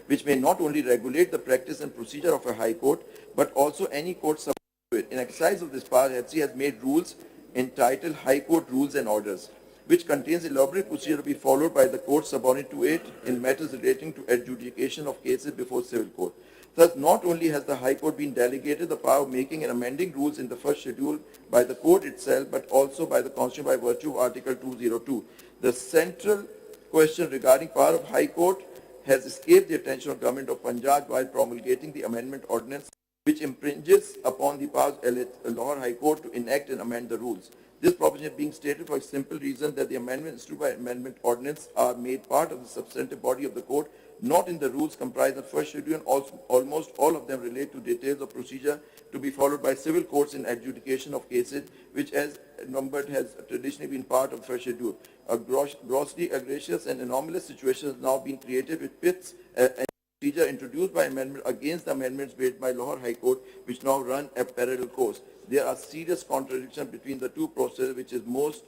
which may not only regulate the practice and procedure of a High Court, but also any court subject to it. In exercise of this power, HC has made rules entitled High Court Rules and Orders, which contains elaborate procedure to be followed by the court subordinate to it in matters relating to adjudication of cases before civil court. Thus, not only has the High Court been delegated the power of making and amending rules in the first schedule by the court itself, but also by the Constitution by virtue of Article 202. The central question regarding power of High Court has escaped the attention of Government of Punjab while promulgating the amendment ordinance, which impinges upon the powers of Lahore High Court to enact and amend the rules. This proposition being stated for a simple reason that the amendments to by amendment ordinance are made part of the substantive body of the court, not in the rules comprised of first schedule, and almost all of them relate to details of procedure to be followed by civil courts in adjudication of cases, which as numbered has traditionally been part of first schedule. A grossly egregious and anomalous situation has now been created which pits procedure introduced by amendment against the amendments made by Lahore High Court, which now run a parallel course. There are serious contradictions between the two processes, which is most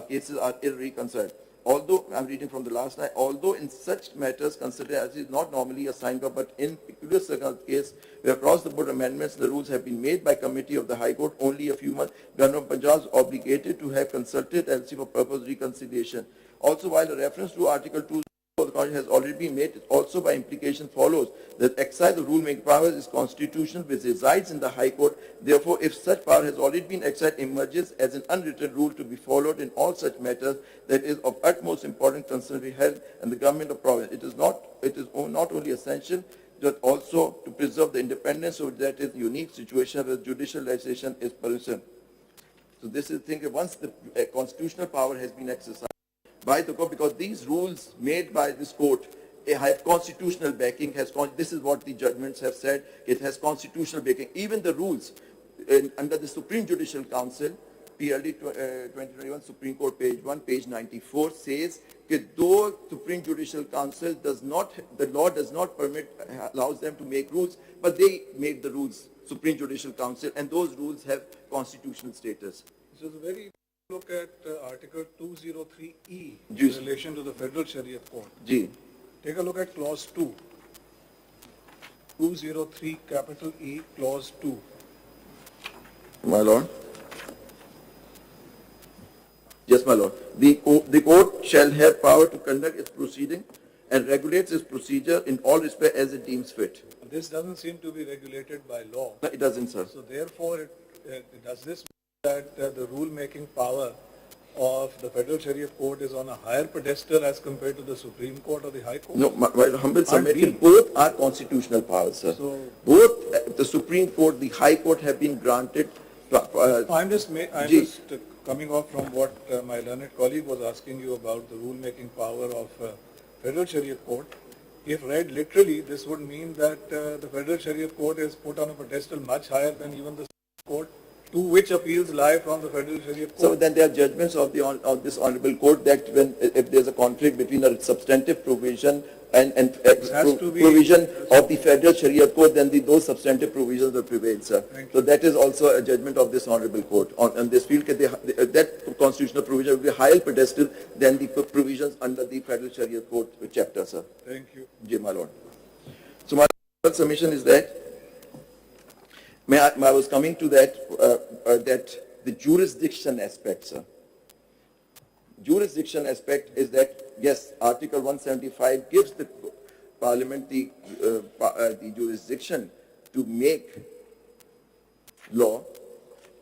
cases are irreconciled. Although, I'm reading from the last line, although in such matters considered as is not normally assigned, but in peculiar circumstances where across the board amendments, the rules have been made by committee of the High Court only a few months, Governor of Punjab is obligated to have consulted LC for purpose of reconciliation. Also, while a reference to Article 2 of the Constitution has already been made, it also by implication follows that exercise of rulemaking powers is constitutional, which resides in the High Court. Therefore, if such power has already been exercised, emerges as an unwritten rule to be followed in all such matters that is of utmost importance concern be held and the government of province. It is not only essential but also to preserve the independence of that is unique situation where judicial legislation is permissible. So this is the thing, once the constitutional power has been exercised by the court, because these rules made by this court have constitutional backing, this is what the judgments have said, it has constitutional backing. Even the rules under the Supreme Judicial Council, PLD 2021 Supreme Court page 1, page 94 says that though Supreme Judicial Council does not, the law does not allows them to make rules, but they made the rules, Supreme Judicial Council, and those rules have constitutional status. So it's very look at Article 203E in Yes. relation to the Federal Sharia Court. Ji. Take a look at Clause 2. 203 capital E, Clause 2. My Lord. Yes, my Lord. The court shall have power to conduct its proceeding and regulates its procedure in all respect as it deems fit. This doesn't seem to be regulated by law. No, it doesn't, sir. So therefore, does this mean that the rule-making power of the Federal Sharia Court is on a higher pedestal as compared to the Supreme Court or the High Court? No, my humble Aren't submission, we? both are constitutional powers, sir. So- Both the Supreme Court, the High Court have been granted. I'm just Ji. coming off from what my learned colleague was asking you about the rule-making power of Federal Sharia Court. If read literally, this would mean that the Federal Sharia Court is put on a pedestal much higher than even the Supreme Court, to which appeals lie from the Federal Sharia Court. So then there are judgments of this honorable court that if there's a conflict between a substantive provision and has to be- provision of the Federal Sharia Code, then those substantive provisions will prevail, sir. Thank So that is also a judgment of this honorable court on this field. That constitutional provision will be higher pedestal than the provisions under the Federal Sharia Code chapter, sir. Thank you. Ji, my lord. So my submission is that I was coming to that the jurisdiction aspect, sir. Jurisdiction aspect is that, yes, Article 175 gives the Parliament the jurisdiction to make law,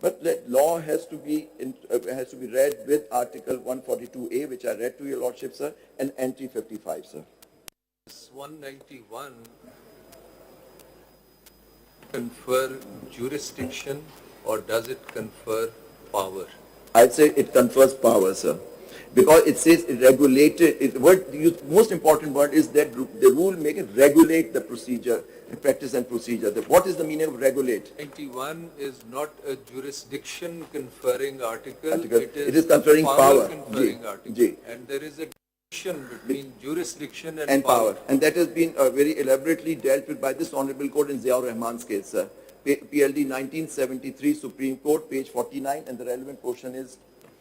but that law has to be read with Article 142A, which I read to your lordship, sir, and Entry 55, sir. 191 confer jurisdiction or does it confer power? I'd say it confers power, sir. Because it says regulated, most important word is that the rule make it regulate the procedure, practice and procedure. What is the meaning of regulate? 91 is not a jurisdiction conferring article, It is conferring power. conferring Ji, article. ji. And there is a distinction between jurisdiction And power. And that has been very elaborately dealt with by this honorable court in Ziaur Rahman's case, sir. PLD 1973 Supreme Court, page 49, and the relevant portion is,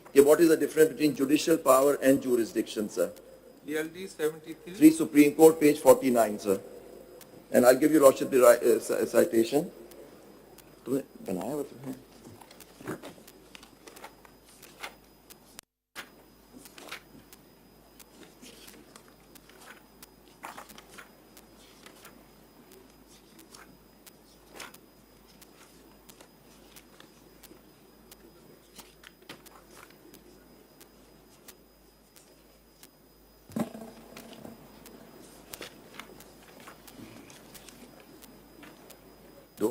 okay, what is the difference between judicial power and jurisdiction, sir? PLD 73? 3 Supreme Court, page 49, sir. And I'll give you lordship the citation. तुमने बनाया हुआ है? दो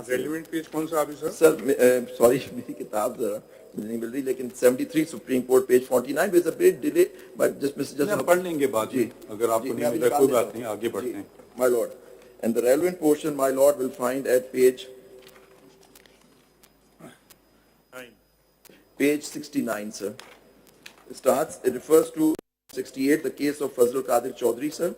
relevant page कौन सा अभी sir? Sir sorry मेरी किताब जरा नहीं मिल रही, लेकिन 73 supreme court page 49 with a bit delay, but just हम पढ़ लेंगे बाद में, अगर आपको नहीं मिल रहा कोई बात नहीं, आगे बढ़ते हैं. My lord, and the relevant portion my lord will find at page Page 69, sir. It refers to 68, the case of Fazlul Qadir Chaudhry, sir.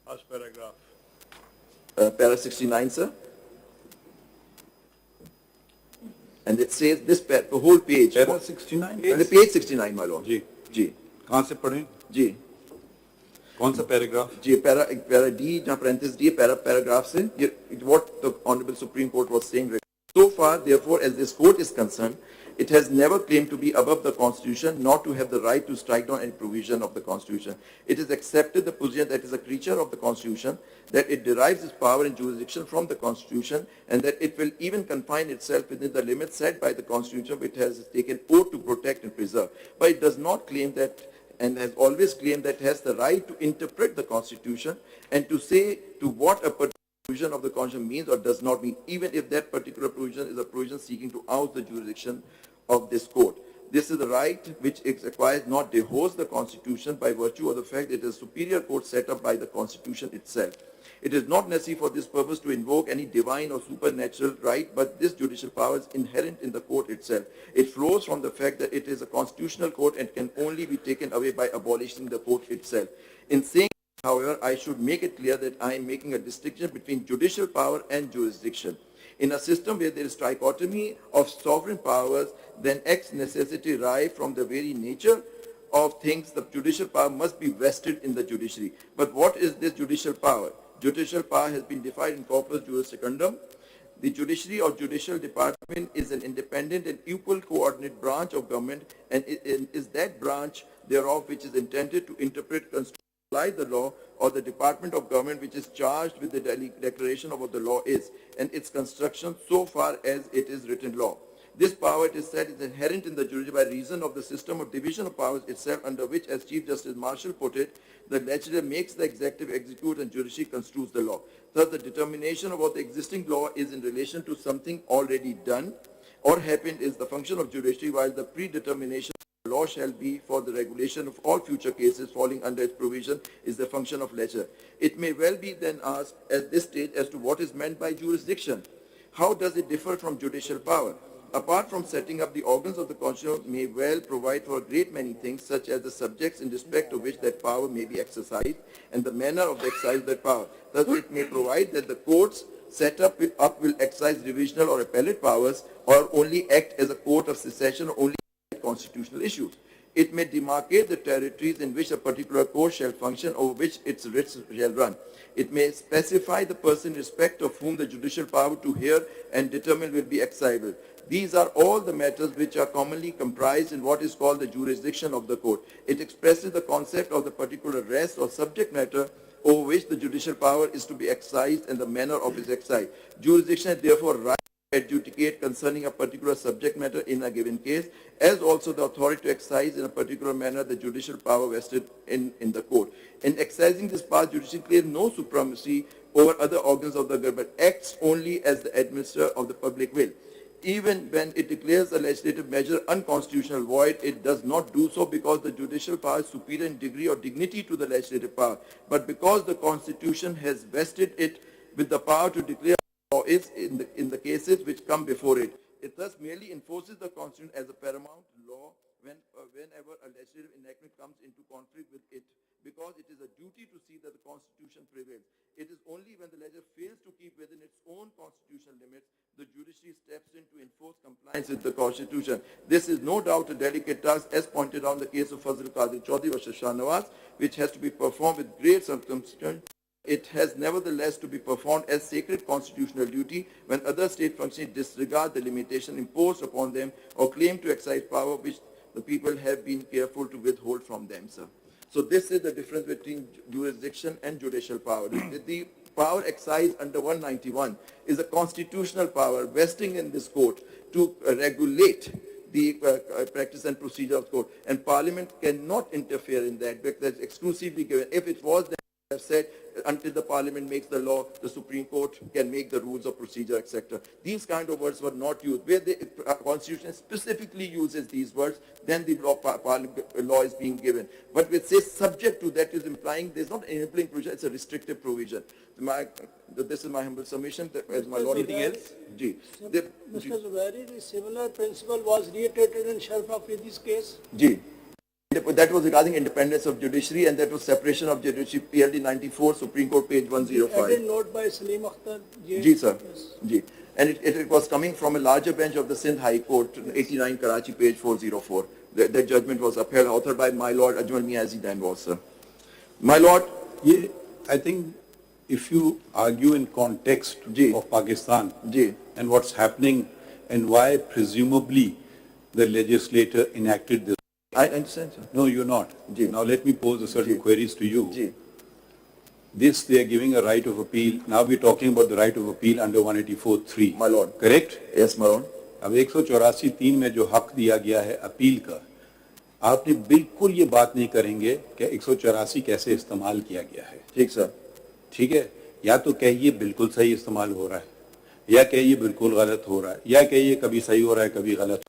Last paragraph. Para 69, sir. And it says the whole page. Para 69? Page 69, my lord. जी. जी. कहाँ से पढ़ें? जी. कौन सा paragraph? जी, para D, जहाँ parenthesis D, paragraph से, what the Honorable Supreme Court was saying. So far, therefore, as this court is concerned, it has never claimed to be above the Constitution, nor to have the right to strike down any provision of the Constitution. It has accepted the position that it is a creature of the Constitution, that it derives its power and jurisdiction from the Constitution, and that it will even confine itself within the limits set by the Constitution, which has taken oath to protect and preserve. But it does not claim that, and has always claimed that it has the right to interpret the Constitution and to say to what a particular provision of the Constitution means or does not mean, even if that particular provision is a provision seeking to oust the jurisdiction of this court. This is the right which it requires not dehost the Constitution by virtue of the fact that it is a superior court set up by the Constitution itself. It is not necessary for this purpose to invoke any divine or supernatural right, but this judicial power is inherent in the court itself. It flows from the fact that it is a constitutional court and can only be taken away by abolishing the court itself. In saying, however, I should make it clear that I am making a distinction between judicial power and jurisdiction. In a system where there is trichotomy of sovereign powers, then ex necessity derive from the very nature of things, the judicial power must be vested in the judiciary. But what is this judicial power? Judicial power has been defined in corpus juris secundum. The judiciary or judicial department is an independent and equal coordinate branch of government, and it is that branch thereof which is intended to interpret, apply the law, or the department of government which is charged with the declaration of what the law is, and its construction so far as it is written law. This power, it is said, is inherent in the judiciary by reason of the system of division of powers itself, under which, as Chief Justice Marshall put it, the legislature makes the executive execute and judiciary construes the law. Thus, the determination of what the existing law is in relation to something already done or happened is the function of judiciary, while the predetermination of the law shall be for the regulation of all future cases falling under its provision is the function of legislature. It may well be then asked at this stage as to what is meant by jurisdiction. How does it differ from judicial power? Apart from setting up the organs of the Constitution may well provide for a great many things, such as the subjects in respect of which that power may be exercised and the manner of the exercise of that power. Thus, it may provide that the courts set up will exercise divisional or appellate powers or only act as a court of secession or only constitutional issues. It may demarcate the territories in which a particular court shall function, over which its writs shall run. It may specify the person in respect of whom the judicial power to hear and determine will be exercisable. These are all the matters which are commonly comprised in what is called the jurisdiction of the court. It expresses the concept of the particular rest or subject matter over which the judicial power is to be exercised and the manner of its exercise. Jurisdiction is therefore right to adjudicate concerning a particular subject matter in a given case, as also the authority to exercise in a particular manner the judicial power vested in the court. In exercising this power, judiciary claims no supremacy over other organs of the government, acts only as the administrator of the public will. Even when it declares a legislative measure unconstitutional void, it does not do so because the judicial power is superior in degree or dignity to the legislative power, but because the Constitution has vested it with the power to declare law is in the cases which come before it. It thus merely enforces the Constitution as a paramount law whenever a legislative enactment comes into conflict with it, because it is a duty to see that the Constitution prevails. It is only when the legislature fails to keep within its own constitutional limits, the judiciary steps in to enforce compliance with the Constitution. This is no doubt a delicate task, as pointed out in the case of Fazlul Qadir Chaudhry versus Shah Nawaz, which has to be performed with great circumstance. It has nevertheless to be performed as sacred constitutional duty when other state functionaries disregard the limitation imposed upon them or claim to exercise power which the people have been careful to withhold from them, sir. So this is the difference between jurisdiction and judicial power. The power exercised under 191 is a constitutional power vesting in this court to regulate the practice and procedure of the court. And Parliament cannot interfere in that because it's exclusively given. If it was, then have said, until the parliament makes the law, the Supreme Court can make the rules of procedure, etc. These kind of words were not used. Where the Constitution specifically uses these words, then the law is being given. But with say subject to, that is implying there's not an enabling provision, it's a restrictive provision. This is my humble submission. My Lord, anything else? Ji. Mr. Zubairi, the similar principle was reiterated in Sharaf Afridi's case? Ji. That was regarding independence of judiciary, and that was separation of judiciary, PLD 94, Supreme Court, page 105. Added note by Salim Akhtar. Ji, sir. Yes. Ji. And it was coming from a larger bench of the Sindh High Court, 89 Karachi, page 404. The judgment was upheld, authored by my Lord Ajmal Miazi then was, sir. My Lord. Yeah, I think if you argue in context of Pakistan and what's happening and why presumably the legislator enacted this. I understand, sir. No, you're not. Now let me pose a certain queries to you. This, they are giving a right of appeal. Now we're talking about the right of appeal under 184(3). My Lord. Correct? Yes, my Lord. अब 184(3) में जो हक दिया गया है appeal का, आपने बिल्कुल ये बात नहीं करेंगे कि 184 कैसे इस्तेमाल किया गया है। ठीक सर। ठीक है, या तो कहिए बिल्कुल सही इस्तेमाल हो रहा है, या कहिए बिल्कुल गलत हो रहा है, या कहिए कभी सही हो रहा है कभी गलत।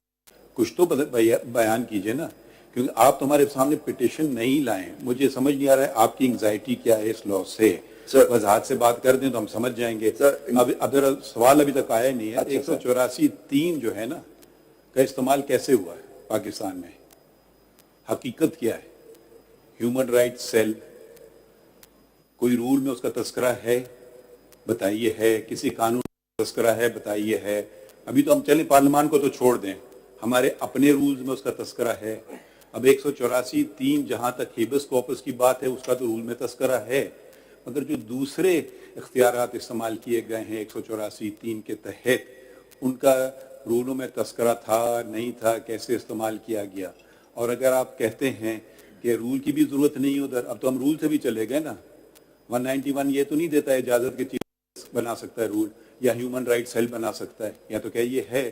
कुछ तो बयान कीजिए ना, क्योंकि आप तुम्हारे सामने पिटिशन नहीं लाए। मुझे समझ नहीं आ रहा है आपकी एंग्जाइटी क्या है इस लॉ से। वजाहत से बात कर दें तो हम समझ जाएंगे। अब सवाल अभी तक आया नहीं है। 184(3) जो है ना का इस्तेमाल कैसे हुआ है पाकिस्तान में, हकीकत क्या है? ह्यूमन राइट्स सेल, कोई रूल में उसका तस्करा है बताइए, है किसी कानून में तस्करा है बताइए, है। अभी तो हम चलें पार्लियामान को तो छोड़ दें, हमारे अपने रूल्स में उसका तस्करा है। अब 184(3) जहां तक हेबस कॉर्पस की बात है उसका तो रूल में तस्करा है, मगर जो दूसरे इख्तियारात इस्तेमाल किए गए हैं 184(3) के तहत, उनका रूलों में तस्करा था नहीं था, कैसे इस्तेमाल किया गया। और अगर आप कहते हैं कि रूल की भी जरूरत नहीं उधर, अब तो हम रूल से भी चले गए ना। 191 ये तो नहीं देता है इजाजत के चीफ बना सकता है रूल, या ह्यूमन राइट सेल बना सकता है, या तो क्या ये है।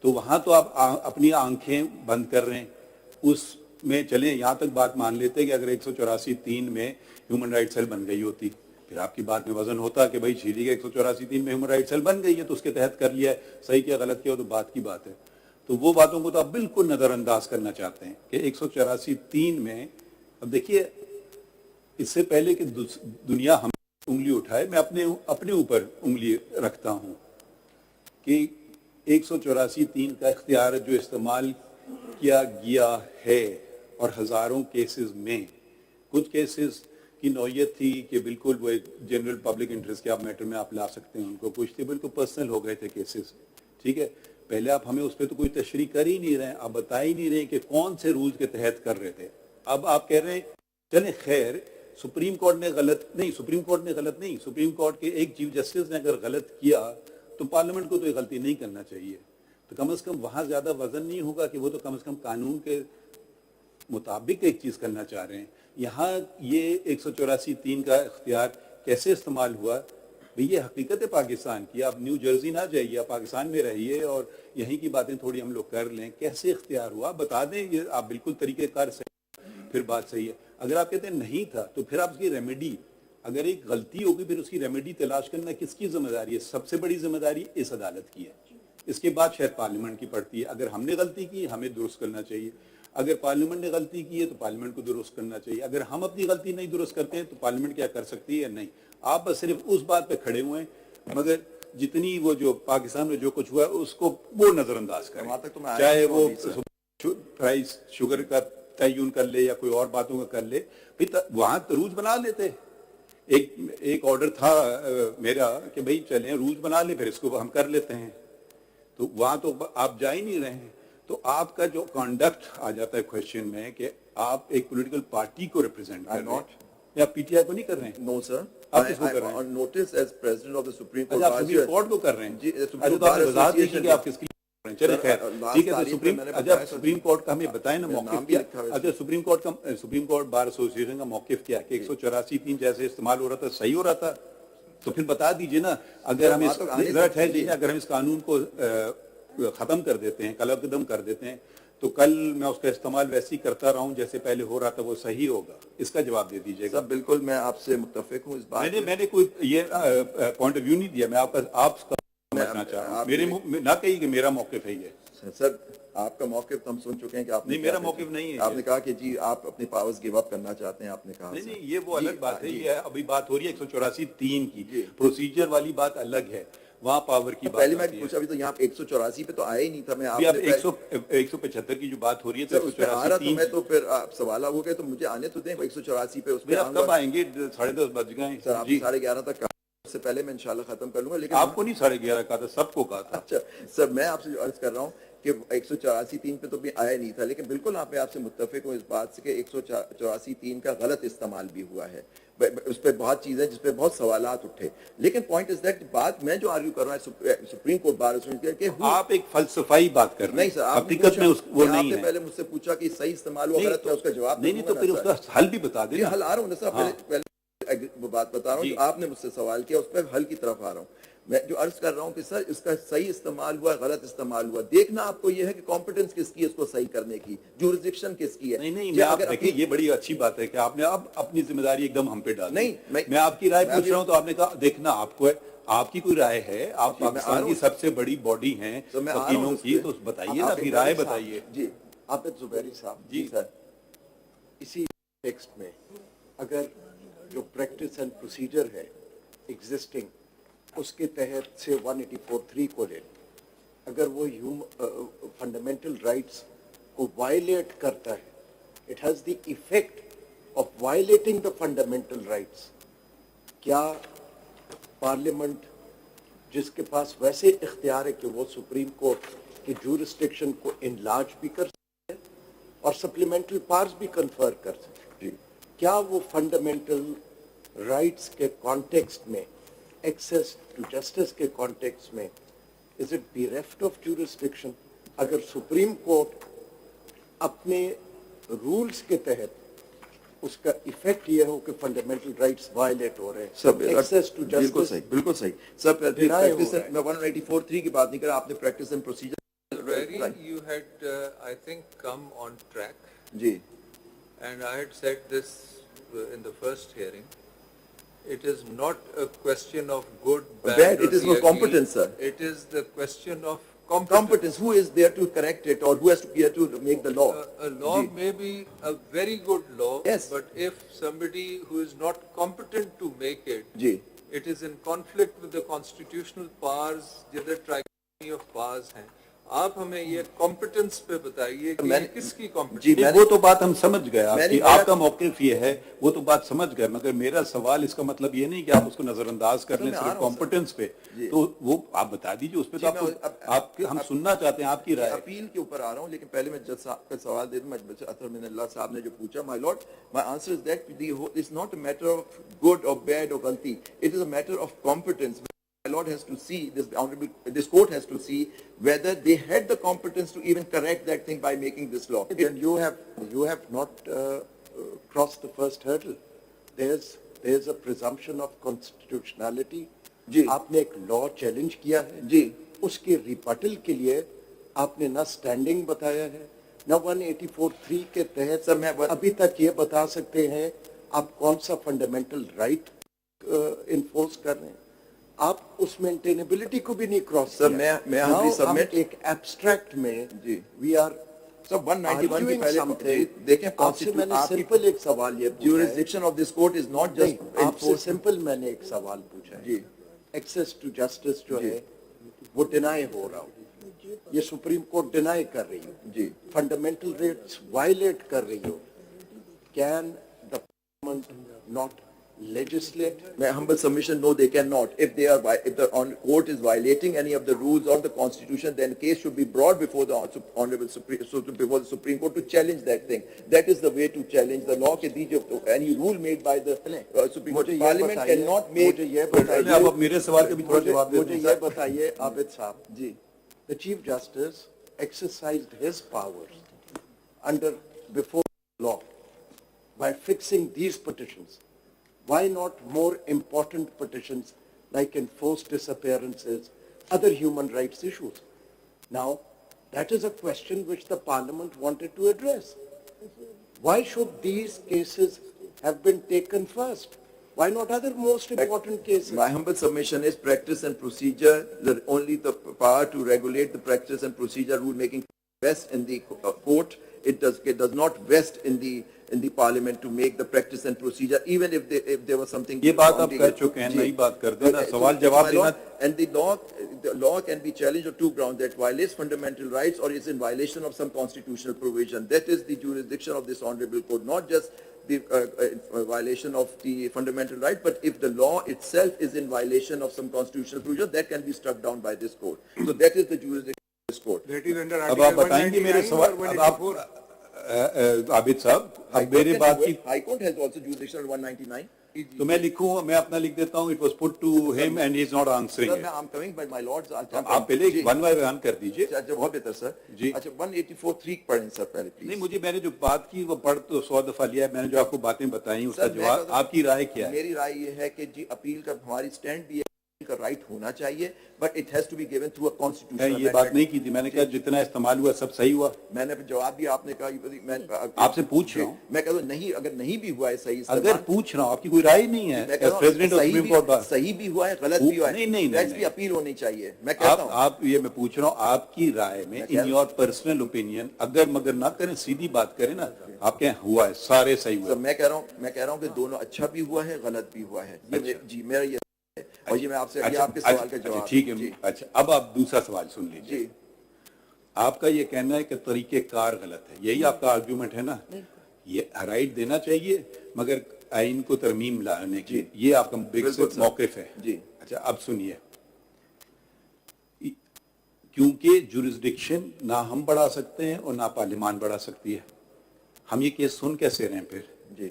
तो वहां तो आप अपनी आंखें बंद कर रहे हैं। उसमें चलें, यहाँ तक बात मान लेते हैं कि अगर 184(3) में ह्यूमन राइट सेल बन गई होती, फिर आपकी बात में वजन होता कि भाई ठीक है 184(3) में ह्यूमन राइट सेल बन गई है तो उसके तहत कर लिया है, सही किया गलत किया तो बात की बात है। तो वो बातों को तो आप बिल्कुल नजरअंदाज करना चाहते हैं कि 184(3) में। अब देखिए, इससे पहले कि दुनिया हम उंगली उठाए, मैं अपने ऊपर उंगली रखता हूं कि 184(3) का इख्तियार जो इस्तेमाल किया गया है, और हजारों केसेस में कुछ केसेस की नौयत थी कि बिल्कुल वो एक जनरल पब्लिक इंटरेस्ट के आप मैटर में आप ला सकते हैं उनको, कुछ थे बिल्कुल पर्सनल हो गए थे केसेस। ठीक है, पहले आप हमें उस पर तो कोई तशरीह कर ही नहीं रहे, आप बता ही नहीं रहे कि कौन से रूल्स के तहत कर रहे थे। अब आप कह रहे हैं चले खैर सुप्रीम कोर्ट ने गलत नहीं, सुप्रीम कोर्ट के एक चीफ जस्टिस ने अगर गलत किया तो पार्लियामेंट को तो ये गलती नहीं करना चाहिए। तो कम से कम वहां ज्यादा वजन नहीं होगा कि वो तो कम से कम कानून के मुताबिक एक चीज करना चाह रहे हैं। यहाँ ये 184(3) का इख्तियार कैसे इस्तेमाल हुआ, भाई ये हकीकत है पाकिस्तान की। आप न्यू जर्सी ना जाइए, आप पाकिस्तान में रहिए और यहीं की बातें थोड़ी हम लोग कर लें। कैसे इख्तियार हुआ बता दें, ये आप बिल्कुल तरीक़ेकार से, फिर बात सही है। अगर आप कहते हैं नहीं था तो फिर आप उसकी रेमेडी, अगर एक गलती होगी फिर उसकी रेमेडी तलाश करना किसकी जिम्मेदारी है? सबसे बड़ी जिम्मेदारी इस अदालत की है, इसके बाद शायद पार्लियामेंट की पड़ती है। अगर हमने गलती की हमें दुरुस्त करना चाहिए, अगर पार्लियामेंट ने गलती की है तो पार्लियामेंट को दुरुस्त करना चाहिए। अगर हम अपनी गलती नहीं दुरुस्त करते हैं तो पार्लियामेंट क्या कर सकती है? नहीं। आप बस सिर्फ उस बात पे खड़े हुए हैं, मगर जितनी वो जो पाकिस्तान में जो कुछ हुआ है उसको वो नजरअंदाज करें, चाहे वो प्राइस शुगर का तयन कर ले या कोई और बातों का कर ले। फिर वहां तो रूल्स बना लेते। एक ऑर्डर था मेरा कि भाई चलें रूल्स बना ले, फिर इसको हम कर लेते हैं। तो वहां तो आप जा ही नहीं रहे हैं। तो आपका जो कंडक्ट आ जाता है क्वेश्चन में कि आप एक पॉलिटिकल पार्टी को रिप्रेजेंट कर रहे हैं या पीटीआई को नहीं कर रहे हैं। नो सर, आप किसको कर रहे हैं? Notice as president of the Supreme Court. आप सुप्रीम कोर्ट को कर रहे हैं। अच्छा, तो आप वजाहत दीजिए कि आप किसके लिए कर रहे हैं। चलिए खैर ठीक है। तो सुप्रीम कोर्ट का हमें बताएं ना मौक़िफ़ क्या। अच्छा, सुप्रीम कोर्ट बार एसोसिएशन का मौक़िफ़ क्या है कि 184(3) जैसे इस्तेमाल हो रहा था सही हो रहा था? तो फिर बता दीजिए ना। अगर हम अगर हम इस कानून को खत्म कर देते हैं, कलअदम कर देते हैं, तो कल मैं उसका इस्तेमाल वैसे ही करता रहूं जैसे पहले हो रहा था, वो सही होगा? इसका जवाब दे दीजिएगा। सब बिल्कुल मैं आपसे मुत्तफिक हूँ इस बात में। मैंने कोई ये पॉइंट ऑफ व्यू नहीं दिया, मैं आपका समझना चाह रहा हूँ। मेरे मुंह में ना कहिए कि मेरा मौक़िफ़ है ये। सर आपका मौक़िफ़ तो हम सुन चुके हैं कि आपने नहीं, मेरा मौक़िफ़ नहीं है। आपने कहा कि जी आप अपने पावर्स गिव अप करना चाहते हैं, आपने कहा। नहीं, ये वो अलग बात है। ये अभी बात हो रही है 184(3) की, प्रोसीजर वाली बात अलग है, वहाँ पावर की बात पहले मैं आती है। पूछा, अभी तो यहाँ 184 पे तो आया ही नहीं था। मैं अभी आप आपने 175 की जो बात हो रही है सर तो उस पे आ रहा तो 184(3) मैं तो फिर आप सवाल हो गए तो मुझे आने तो दें 184 पे। उस पे आप कब आएंगे? 10:30 बज गए सर आप जी। 11:30 तक से पहले मैं इंशाल्लाह खत्म कर लूंगा। लेकिन आपको नहीं 11:30 कहा था, सबको कहा था। अच्छा सर, मैं आपसे जो अर्ज कर रहा हूँ कि 184(3) पे तो भी आया नहीं था, लेकिन बिल्कुल मैं आपसे मुत्तफिक हूँ इस बात से कि 184(3) का गलत इस्तेमाल भी हुआ है। उस पर बहुत चीजें जिस पे बहुत सवालात उठे, लेकिन पॉइंट इज दैट बात मैं जो आर्ग्यू कर रहा हूँ सुप्रीम कोर्ट बार एसोसिएशन के आप एक फलसफाई बात कर रहे नहीं हैं, सर, आपने हकीकत में वो नहीं आपने है। पहले मुझसे पूछा कि सही इस्तेमाल हुआ गलत, मैं उसका जवाब नहीं, तो फिर उसका हल भी बता जी देना। हल आ रहा हूँ ना सर। पहले वो बात बता रहा हूँ जो आपने मुझसे सवाल किया, उस पर हल की तरफ आ रहा हूँ। मैं जो अर्ज कर रहा हूँ कि सर इसका सही इस्तेमाल हुआ, गलत इस्तेमाल हुआ, देखना आपको यह है कि कॉम्पिटेंस किसकी है इसको सही करने की, जुरिसडिक्शन किसकी है। नहीं, मैं आप देखिए, ये बड़ी अच्छी बात है कि आपने अब अपनी जिम्मेदारी एकदम हम पे डाल दी। नहीं, मैं आपकी राय पूछ रहा हूँ तो आपने कहा देखना आपको है, आपकी कोई राय है, आप पाकिस्तान की सबसे बड़ी बॉडी हैं वकीलों की, तो बताइए ना, अपनी राय बताइए। जी आबिद जुबैरी साहब। जी सर, इसी टेक्स्ट में अगर जो प्रैक्टिस एंड प्रोसीजर है एग्जिस्टिंग, उसके तहत से 184(3) को ले, अगर वो फंडामेंटल राइट्स को वायलेट करता है, it has the effect of violating the fundamental rights, क्या पार्लियामेंट जिसके पास वैसे इख्तियार है कि वो सुप्रीम कोर्ट की जुरिस्डिक्शन को इनलार्ज भी कर सकते हैं और सप्लीमेंटल पावर्स भी कन्फर कर सकते हैं, क्या वो फंडामेंटल राइट्स के कॉन्टेक्स्ट में, एक्सेस टू जस्टिस के कॉन्टेक्स्ट में, is it bereft of jurisdiction? अगर सुप्रीम कोर्ट अपने रूल्स के तहत उसका इफेक्ट ये हो कि फंडामेंटल राइट्स वायलेट हो रहे हैं, सब एक्सेस टू बिल्कुल जस्टिस सही, बिल्कुल सही। सब प्रैक्टिस मैं 184(3) की बात नहीं कर रहा, आपने practice and procedure You had, I think, come on track, जी। and I had said this in the first hearing. It is not a question of good, bad, Bad, it or is for the competence, agreed. sir. It is the question of competence. Competence, who is there to correct it or who has to here to make the law? A law जी। may be a very good law, Yes. but if somebody who is not competent to make it, जी। it is in conflict with the constitutional powers, जिधर trichotomy of powers हैं। आप हमें ये competence पे बताइए कि ये किसकी कॉम्पिटेंस? वो तो बात हम समझ गए, आपकी मैंने आपका मौक़िफ़ ये है, वो तो बात समझ गए, मगर मेरा सवाल इसका मतलब ये नहीं कि आप उसको नजरअंदाज कर लें सिर्फ कॉम्पिटेंस पे, तो वो आप बता दीजिए, उस पे तो आपको हम सुनना चाहते हैं आपकी राय। अपील के ऊपर आ रहा हूँ, लेकिन पहले मैं जज साहब का सवाल दे दूं। अतर मिनल्लाह साहब ने जो पूछा, my Lord, my answer is that it's not a matter of good और बैड और गलती, it is a matter of competence. My Lord has to see, this court has to see whether they had the competence to even correct that thing by making this law. Then you have not crossed the first hurdle. There's a presumption of constitutionality. जी। आपने एक law challenge किया है जी। उसके रिपटल के लिए आपने ना standing बताया है, ना 184(3) के तहत सर, मैं अभी तक ये बता सकते हैं आप कौन सा फंडामेंटल राइट इन्फोर्स कर रहे हैं, आप उस मेंटेनेबिलिटी को भी नहीं क्रॉस सर, मैं humbly submit एक एब्स्ट्रैक्ट में जी। वी आर सब 191 के पहले देखें, आपसे मैंने सिंपल एक सवाल ये पूछा है, jurisdiction of this court is not just आपसे सिंपल मैंने एक सवाल पूछा है जी। एक्सेस टू जस्टिस जो है वो डिनाई हो रहा हो, ये सुप्रीम कोर्ट डिनाई कर रही हो जी। फंडामेंटल राइट्स वायलेट कर रही हो, can the parliament not legislate? My humble submission, no, they cannot. If the court is violating any of the rules or the constitution, then case should be brought before the honorable before the Supreme Court to challenge that thing. That is the way to challenge the law. Any rule made by the Supreme Court, Parliament cannot make. अब मेरे सवाल का भी थोड़ा जवाब दे मुझे ये बताइए आबिद साहब जी। The Chief Justice exercised his powers under before law by fixing these petitions. Why not more important petitions like enforced disappearances, other human rights issues? Now, That is a question which the Parliament wanted to address. Why should these cases have been taken first? Why not other most important cases? My humble submission is practice and procedure, only the power to regulate the practice and procedure rule making vests in the court. It does not vest in the Parliament to make the practice and procedure, even if there was something. ये बात आप कर चुके हैं, नई बात कर देना, सवाल जवाब देना. And the law can be challenged on two grounds: that violates fundamental rights or is in violation of some constitutional provision. That is the jurisdiction of this honourable court, not just the violation of the fundamental right, but if the law itself is in violation of some constitutional provision, that can be struck down by this court. So that is the jurisdiction of this court. That is under अब आप Article बताएंगे मेरे 199 सवाल. or अब आप 184? आबिद साहब, अब मेरे बात की High Court has also jurisdiction under 199. तो मैं लिखूं, मैं अपना लिख देता हूं. It was put to him and he is not answering Sir, it. I'm coming, but my lords, आप पहले जी. वन बाय वन कर दीजिए. अच्छा, बहुत बेहतर सर. जी. अच्छा, 184(3) पढ़ें सर पहले प्लीज. नहीं, मुझे मैंने जो बात की वो पढ़ तो 100 दफा लिया है. मैंने जो आपको बातें बताई उसका सर, जवाब, आपकी राय क्या है? मेरी राय ये है कि जी अपील का हमारी स्टैंड भी है, का राइट होना चाहिए, but it has to be given through a constitutional. ये बात नहीं की थी मैंने. कहा जितना इस्तेमाल हुआ सब सही हुआ. मैंने जवाब दिया, आपने कहा मैं आपसे पूछ रहा हूँ. मैं कहता हूँ नहीं, अगर नहीं भी हुआ है सही, अगर पूछ रहा हूँ, आपकी कोई राय नहीं है प्रेसिडेंट ऑफ सुप्रीम कोर्ट. सही भी हुआ है, गलत भी हुआ है, नहीं, दैट्स भी अपील होनी चाहिए. मैं कहता हूँ आप ये मैं पूछ रहा हूँ आपकी राय में, इन योर पर्सनल ओपिनियन, अगर मगर ना करें, सीधी बात करें ना. आपके यहाँ हुआ है, सारे सही हुआ. मैं कह रहा हूँ कि दोनों अच्छा भी हुआ है, गलत भी हुआ है. जी मेरा ये, और ये मैं आपसे आपके सवाल का जवाब. ठीक है. अच्छा, अब आप दूसरा सवाल सुन लीजिए. जी. आपका ये कहना है कि तरीकेकार गलत है, यही आपका आर्ग्यूमेंट है ना? ये राइट देना चाहिए मगर आइन को तरमीम लाने की, ये आपका बिल्कुल मौकिफ है. जी. अच्छा, अब सुनिए. क्योंकि जुरिस्डिक्शन ना हम बढ़ा सकते हैं और ना पार्लियामान बढ़ा सकती है. हम ये केस सुन कैसे रहे हैं फिर? जी.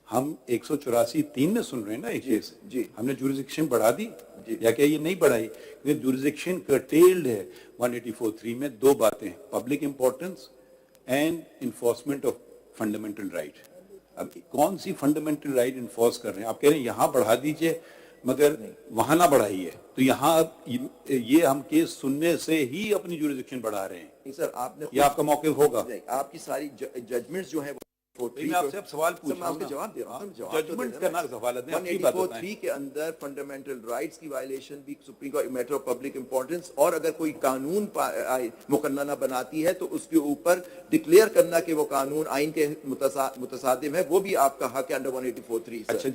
हम 184(3) में सुन रहे हैं ना एक केस. जी. हमने जुरिस्डिक्शन बढ़ा दी जी. या क्या ये नहीं बढ़ाई? क्योंकि जुरिस्डिक्शन कर्टेल्ड है 184(3) में. दो बातें, public importance and enforcement of fundamental right. अब कौन सी फंडामेंटल राइट इन्फोर्स कर रहे हैं? आप कह रहे हैं यहाँ बढ़ा दीजिए मगर वहां ना बढ़ाइए. तो यहाँ ये हम केस सुनने से ही अपनी जुरिस्डिक्शन बढ़ा रहे हैं. नहीं सर, आपने ये आपका मौकिफ होगा? आपकी सारी जजमेंट्स जो है मैं आपसे अब सवाल पूछ रहा हूं. जवाब दे रहा हूं. जजमेंट करना सवाल है. आपकी बात बताएं. 184(3) के अंदर फंडामेंटल राइट्स की वायलेशन भी supreme court matter of public importance, और अगर कोई कानून मुकन्ना बनाती है तो उसके ऊपर डिक्लेयर करना कि वो कानून आइन के मुतसादिम है, वो भी आपका हक है अंडर 184(3). अच्छा,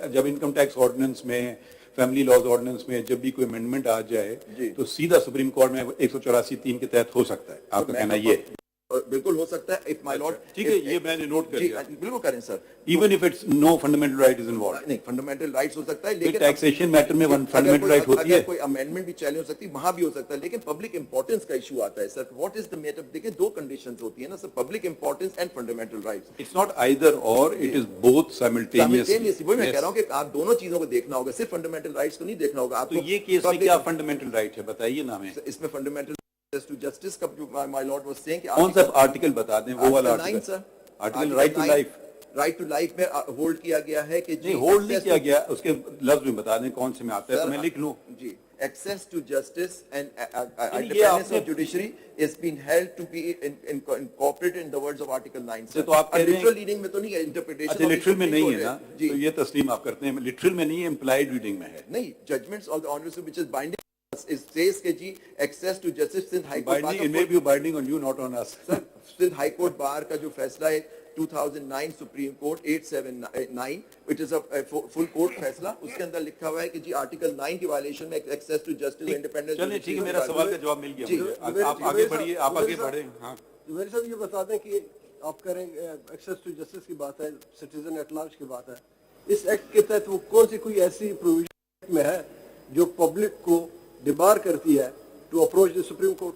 जब इनकम टैक्स ऑर्डिनेंस में, फैमिली लॉज ऑर्डिनेंस में जब भी कोई अमेंडमेंट आ जाए तो सीधा सुप्रीम कोर्ट में 184(3) के तहत हो सकता है. आपका कहना ये? बिल्कुल हो सकता है. इफ माय लॉर्ड, ठीक है, ये मैंने नोट कर लिया. बिल्कुल करें sir. Even if it's no fundamental right is involve. नहीं, फंडामेंटल राइट्स हो सकता है, लेकिन टैक्सेशन मैटर में फंडामेंटल राइट होती है. कोई अमेंडमेंट भी चैलेंज हो सकती है, वहां भी हो सकता है, लेकिन पब्लिक इंपॉर्टेंस का इशू आता है sir. What is the matter? देखिए, दो कंडीशंस होती है ना sir, public importance and fundamental rights. It's not either और, इट इज बोथ साइमल्टेनियसली. वही मैं कह रहा हूं कि आप दोनों चीजों को देखना होगा, सिर्फ फंडामेंटल राइट्स को नहीं देखना होगा आपको. तो ये केस में क्या फंडामेंटल राइट है बताइए ना हमें. इसमें फंडामेंटल टू जस्टिस का जो माय लॉर्ड वाज सेइंग कि कौन सा आर्टिकल बता दें, वो वाला article. Article right to life. Right to life में होल्ड किया गया है कि नहीं, होल्ड नहीं किया गया, उसके लफ्ज में बता दें कौन से में आता है तो मैं लिख लूं. जी. Access to justice and independence of judiciary is being held to be incorporated in the words of Article 9. तो आप कह रहे हैं literal reading में तो नहीं है, interpretation. अच्छा, लिटरल में नहीं है ना? जी. तो ये तस्लीम आप करते हैं, लिटरल में नहीं है, इम्प्लाइड रीडिंग में है. नहीं, judgments of the honorable which is binding is says के जी access to justice since High Court. Binding, it may be binding on you, not on us. Sir, since High Court बार का जो फैसला है 2009 supreme court 879, which is a full court फैसला, उसके अंदर लिखा हुआ है कि जी आर्टिकल 9 की वायलेशन में एक्सेस टू जस्टिस इंडिपेंडेंस. चलिए ठीक है, मेरा सवाल का जवाब मिल गया मुझे. आप आगे बढ़िए, आप आगे बढ़े. हाँ, मेरे साहब ये बता दें कि आप कह रहे हैं एक्सेस टू जस्टिस की बात है, सिटीजन एट लार्ज की बात है. इस एक्ट के तहत वो कौन सी कोई ऐसी प्रोविजन में है जो पब्लिक को डिबार करती है to approach the Supreme Court?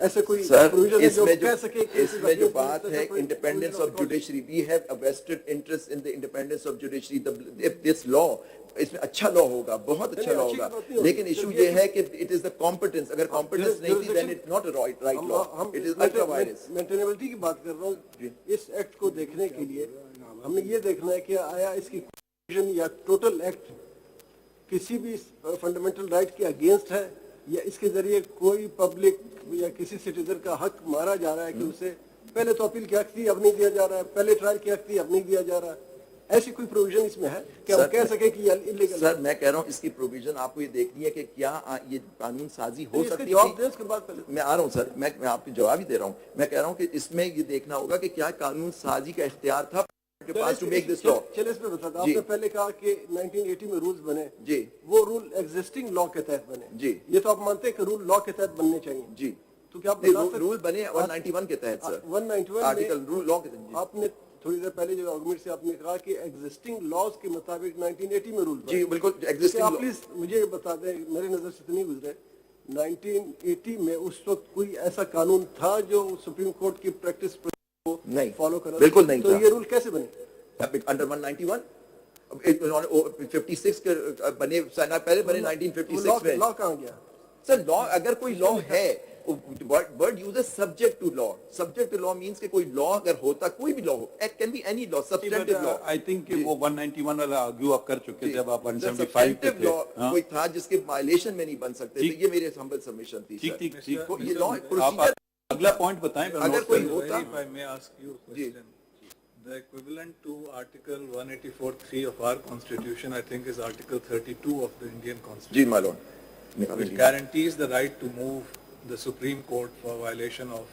ऐसे कोई प्रोविजन है जो कह सके कि इसमें जो बात है independence of judiciary, we have a vested interest in the independence of judiciary. If this law, इसमें अच्छा लॉ होगा, बहुत अच्छा लॉ होगा, लेकिन इशू ये है कि इट इज द कॉम्पिटेंस. अगर कॉम्पिटेंस नहीं थी then it's not a right law, it is ultra vires. Maintainability की बात कर रहा हूँ. इस एक्ट को देखने के लिए हमें ये देखना है कि आया इसकी प्रोविजन या टोटल एक्ट किसी भी फंडामेंटल राइट के अगेंस्ट है या इसके जरिए कोई पब्लिक या किसी सिटीजन का हक मारा जा रहा है कि उसे पहले तो अपील की हक थी अब नहीं दिया जा रहा है, पहले ट्रायल की हक थी अब नहीं दिया जा रहा है, ऐसी कोई प्रोविजन इसमें है कि हम कह सके कि इलीगल? सर मैं कह रहा हूँ इसकी प्रोविजन आपको ये देखनी है कि क्या ये कानून साजी हो सकती है। जवाब दें उसके बाद पहले। मैं आ रहा हूँ सर, मैं आपको जवाब ही दे रहा हूँ। मैं कह रहा हूँ कि इसमें ये देखना होगा कि क्या कानून साजी का इख्तियार था के पास टू मेक दिस लॉ। चलिए इसमें बता, आपने पहले कहा कि 1980 में रूल्स बने जी, वो रूल एग्जिस्टिंग लॉ के तहत बने जी, ये तो आप मानते हैं कि रूल लॉ के तहत बनने चाहिए जी, तो क्या आप रूल बने 191 के तहत सर, 191 आर्टिकल रूल लॉ के तहत। आपने थोड़ी देर पहले जो आर्गुमेंट से आपने कहा कि एग्जिस्टिंग लॉज के मुताबिक 1980 में रूल जी बिल्कुल एग्जिस्टिंग। आप प्लीज मुझे ये बता दें, मेरे नजर से तो नहीं गुजरे 1980 में उस वक्त कोई ऐसा कानून था जो सुप्रीम कोर्ट की प्रैक्टिस को नहीं फॉलो कर, बिल्कुल नहीं तो था। ये रूल कैसे बने अंडर 191 56 के बने, पहले बने 1956 में। लॉ कहाँ गया सर? लॉ अगर कोई लॉ है, word uses subject to law. Subject to law means कि कोई लॉ अगर होता, कोई भी लॉ हो, it can be any law, substantive law. I think वो 191 वाला आर्ग्यू आप कर चुके थे जब आप 175 पे सब्सटेंटिव थे। लॉ कोई था जिसके वायलेशन में नहीं बन सकते थे, ये मेरे हम्बल सबमिशन थी सर। ठीक तो ये लॉ आप प्रोसीजर अगला पॉइंट बताएं। अगर कोई होता। If I may ask you a question. The equivalent to Article 184(3) of our Constitution, I think, is Article 32 of the Indian Constitution, जी मालूम, which guarantees the right to move the Supreme Court for violation of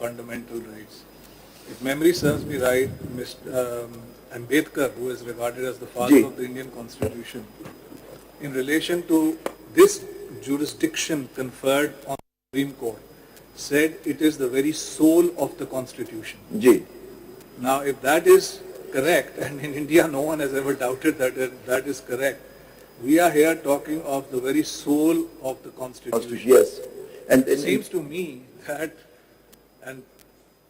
fundamental rights. If memory serves me right, Mr. Ambedkar, who is regarded as the father of the Indian Constitution, in relation to this jurisdiction conferred on the Supreme Court, said it is the very soul of the Constitution. Ji Now, if that is correct, and in India no one has ever doubted that that is correct, we are here talking of the very soul of the Constitution. yes, and It seems to me that, and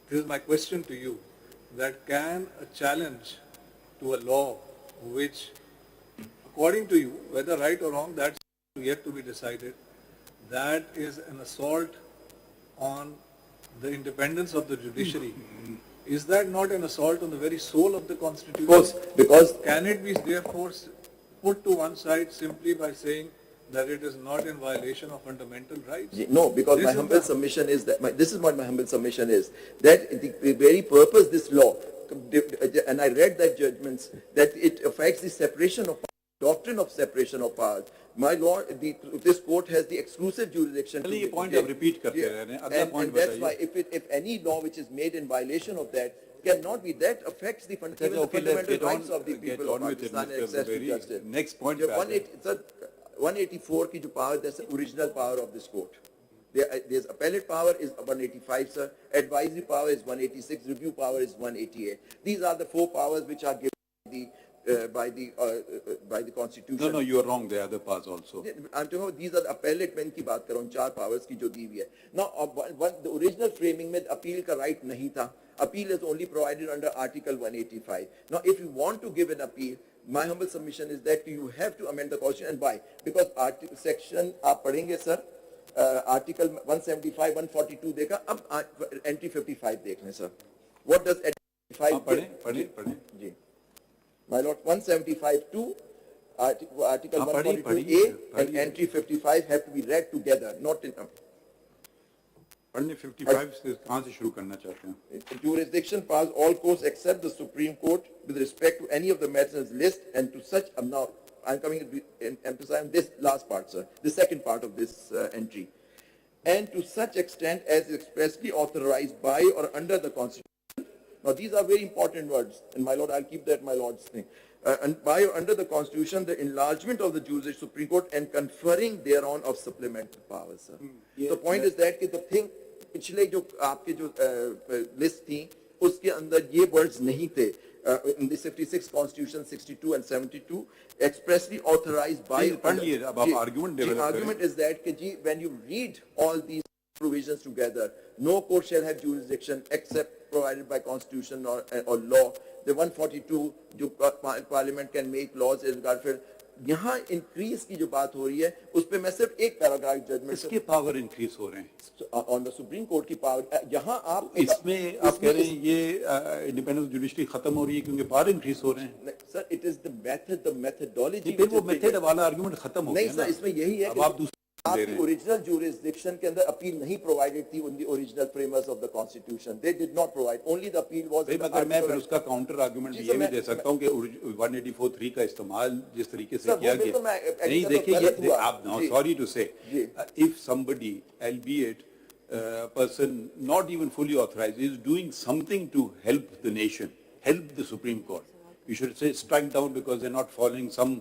this is my question to you, that can a challenge to a law which, according to you, whether right or wrong, that's yet to be decided, that is an assault on the independence of the judiciary. Is that not an assault on the very soul of the Constitution? of course, because Can it be therefore put to one side simply by saying that it is not in violation of fundamental rights? no, because This my is humble the- submission is that this is what my humble submission is, that the very purpose this law, and I read that judgments, that it affects the separation of doctrine of separation of powers. My lord, this court has the exclusive jurisdiction. चलिए ये point आप repeat करते रह रहे हैं। अगला point and that's why बताइए। if any law which is made in violation of that cannot be, that affects the even the Okay, let's fundamental get on- rights of the get people of on with it, Pakistan and Mr. access to Zaberi. justice. Next point जो पे आते हैं। 184 की जो power, that's the original power of this court. There's appellate power is 185, sir. Advisory power is 186. Review power is 188. These are the four powers which are given by the Constitution. No, you are wrong. There are other parts also. I'm talking about these are the appellate में इनकी बात कर रहा हूँ, चार powers की जो दी हुई है. Now, the original framing में appeal का right नहीं था. Appeal is only provided under Article 185. Now, if you want to give an appeal, my humble submission is that you have to amend the Constitution. And why? Because section आप पढ़ेंगे sir, Article 175, 142 देखा. अब entry 55 देख लें sir. What does entry 55? पढ़ें। जी. My lord, 175(2), Article हाँ, पढ़िए, 142A and पढ़िए। entry 55 have to be read together, not in पढ़ने 55 से कहाँ से शुरू करना चाहते हैं? jurisdiction pass all courts except the Supreme Court with respect to any of the matters list and to such, now I'm coming to emphasize this last part, sir, the second part of this entry, and to such extent as is expressly authorized by or under the Constitution. Now, these are very important words, and my lord, I'll keep that my lord's thing. And by or under the Constitution, the enlargement of the jurisdiction of Supreme Court and conferring thereon of supplemental powers, sir. The point is that the thing, पिछले जो आपके जो list थी, उसके अंदर ये words नहीं थे. In the 56 Constitution, 62 and 72, expressly authorized by. पढ़ लिए, अब आप argument develop करें. Argument is that when you read all these provisions together, no court shall have jurisdiction except provided by Constitution or law. The 142, जो Parliament can make laws in regard for. यहाँ increase की जो बात हो रही है, उस पे मैं सिर्फ एक पैराग्राफ जजमेंट. इसके power increase हो रहे हैं. On the Supreme Court की power, यहाँ आप इसमें आप कह रहे हैं ये independent judiciary खत्म हो रही है क्योंकि power increase हो रहे हैं. Sir, it is the method, the methodology. फिर वो method वाला argument खत्म हो गया नहीं ना. सर, इसमें यही है अब आप दूसरी आपकी ओरिजिनल jurisdiction के अंदर अपील नहीं provided थी on the original framers of the constitution. They did not provide. Only the appeal was. भाई मगर मैं फिर उसका काउंटर आर्गुमेंट जी, ये सर, भी मैं- दे सकता हूँ कि 184(3) का इस्तेमाल जिस तरीके से सर, किया वो भी गया तो मैं नहीं agree देखिए गलत ये हुआ। आप no ji. Sorry to say जी। If somebody albeit person not even fully authorized is doing something to help the nation, help the Supreme Court, you should say strike down because they're not following some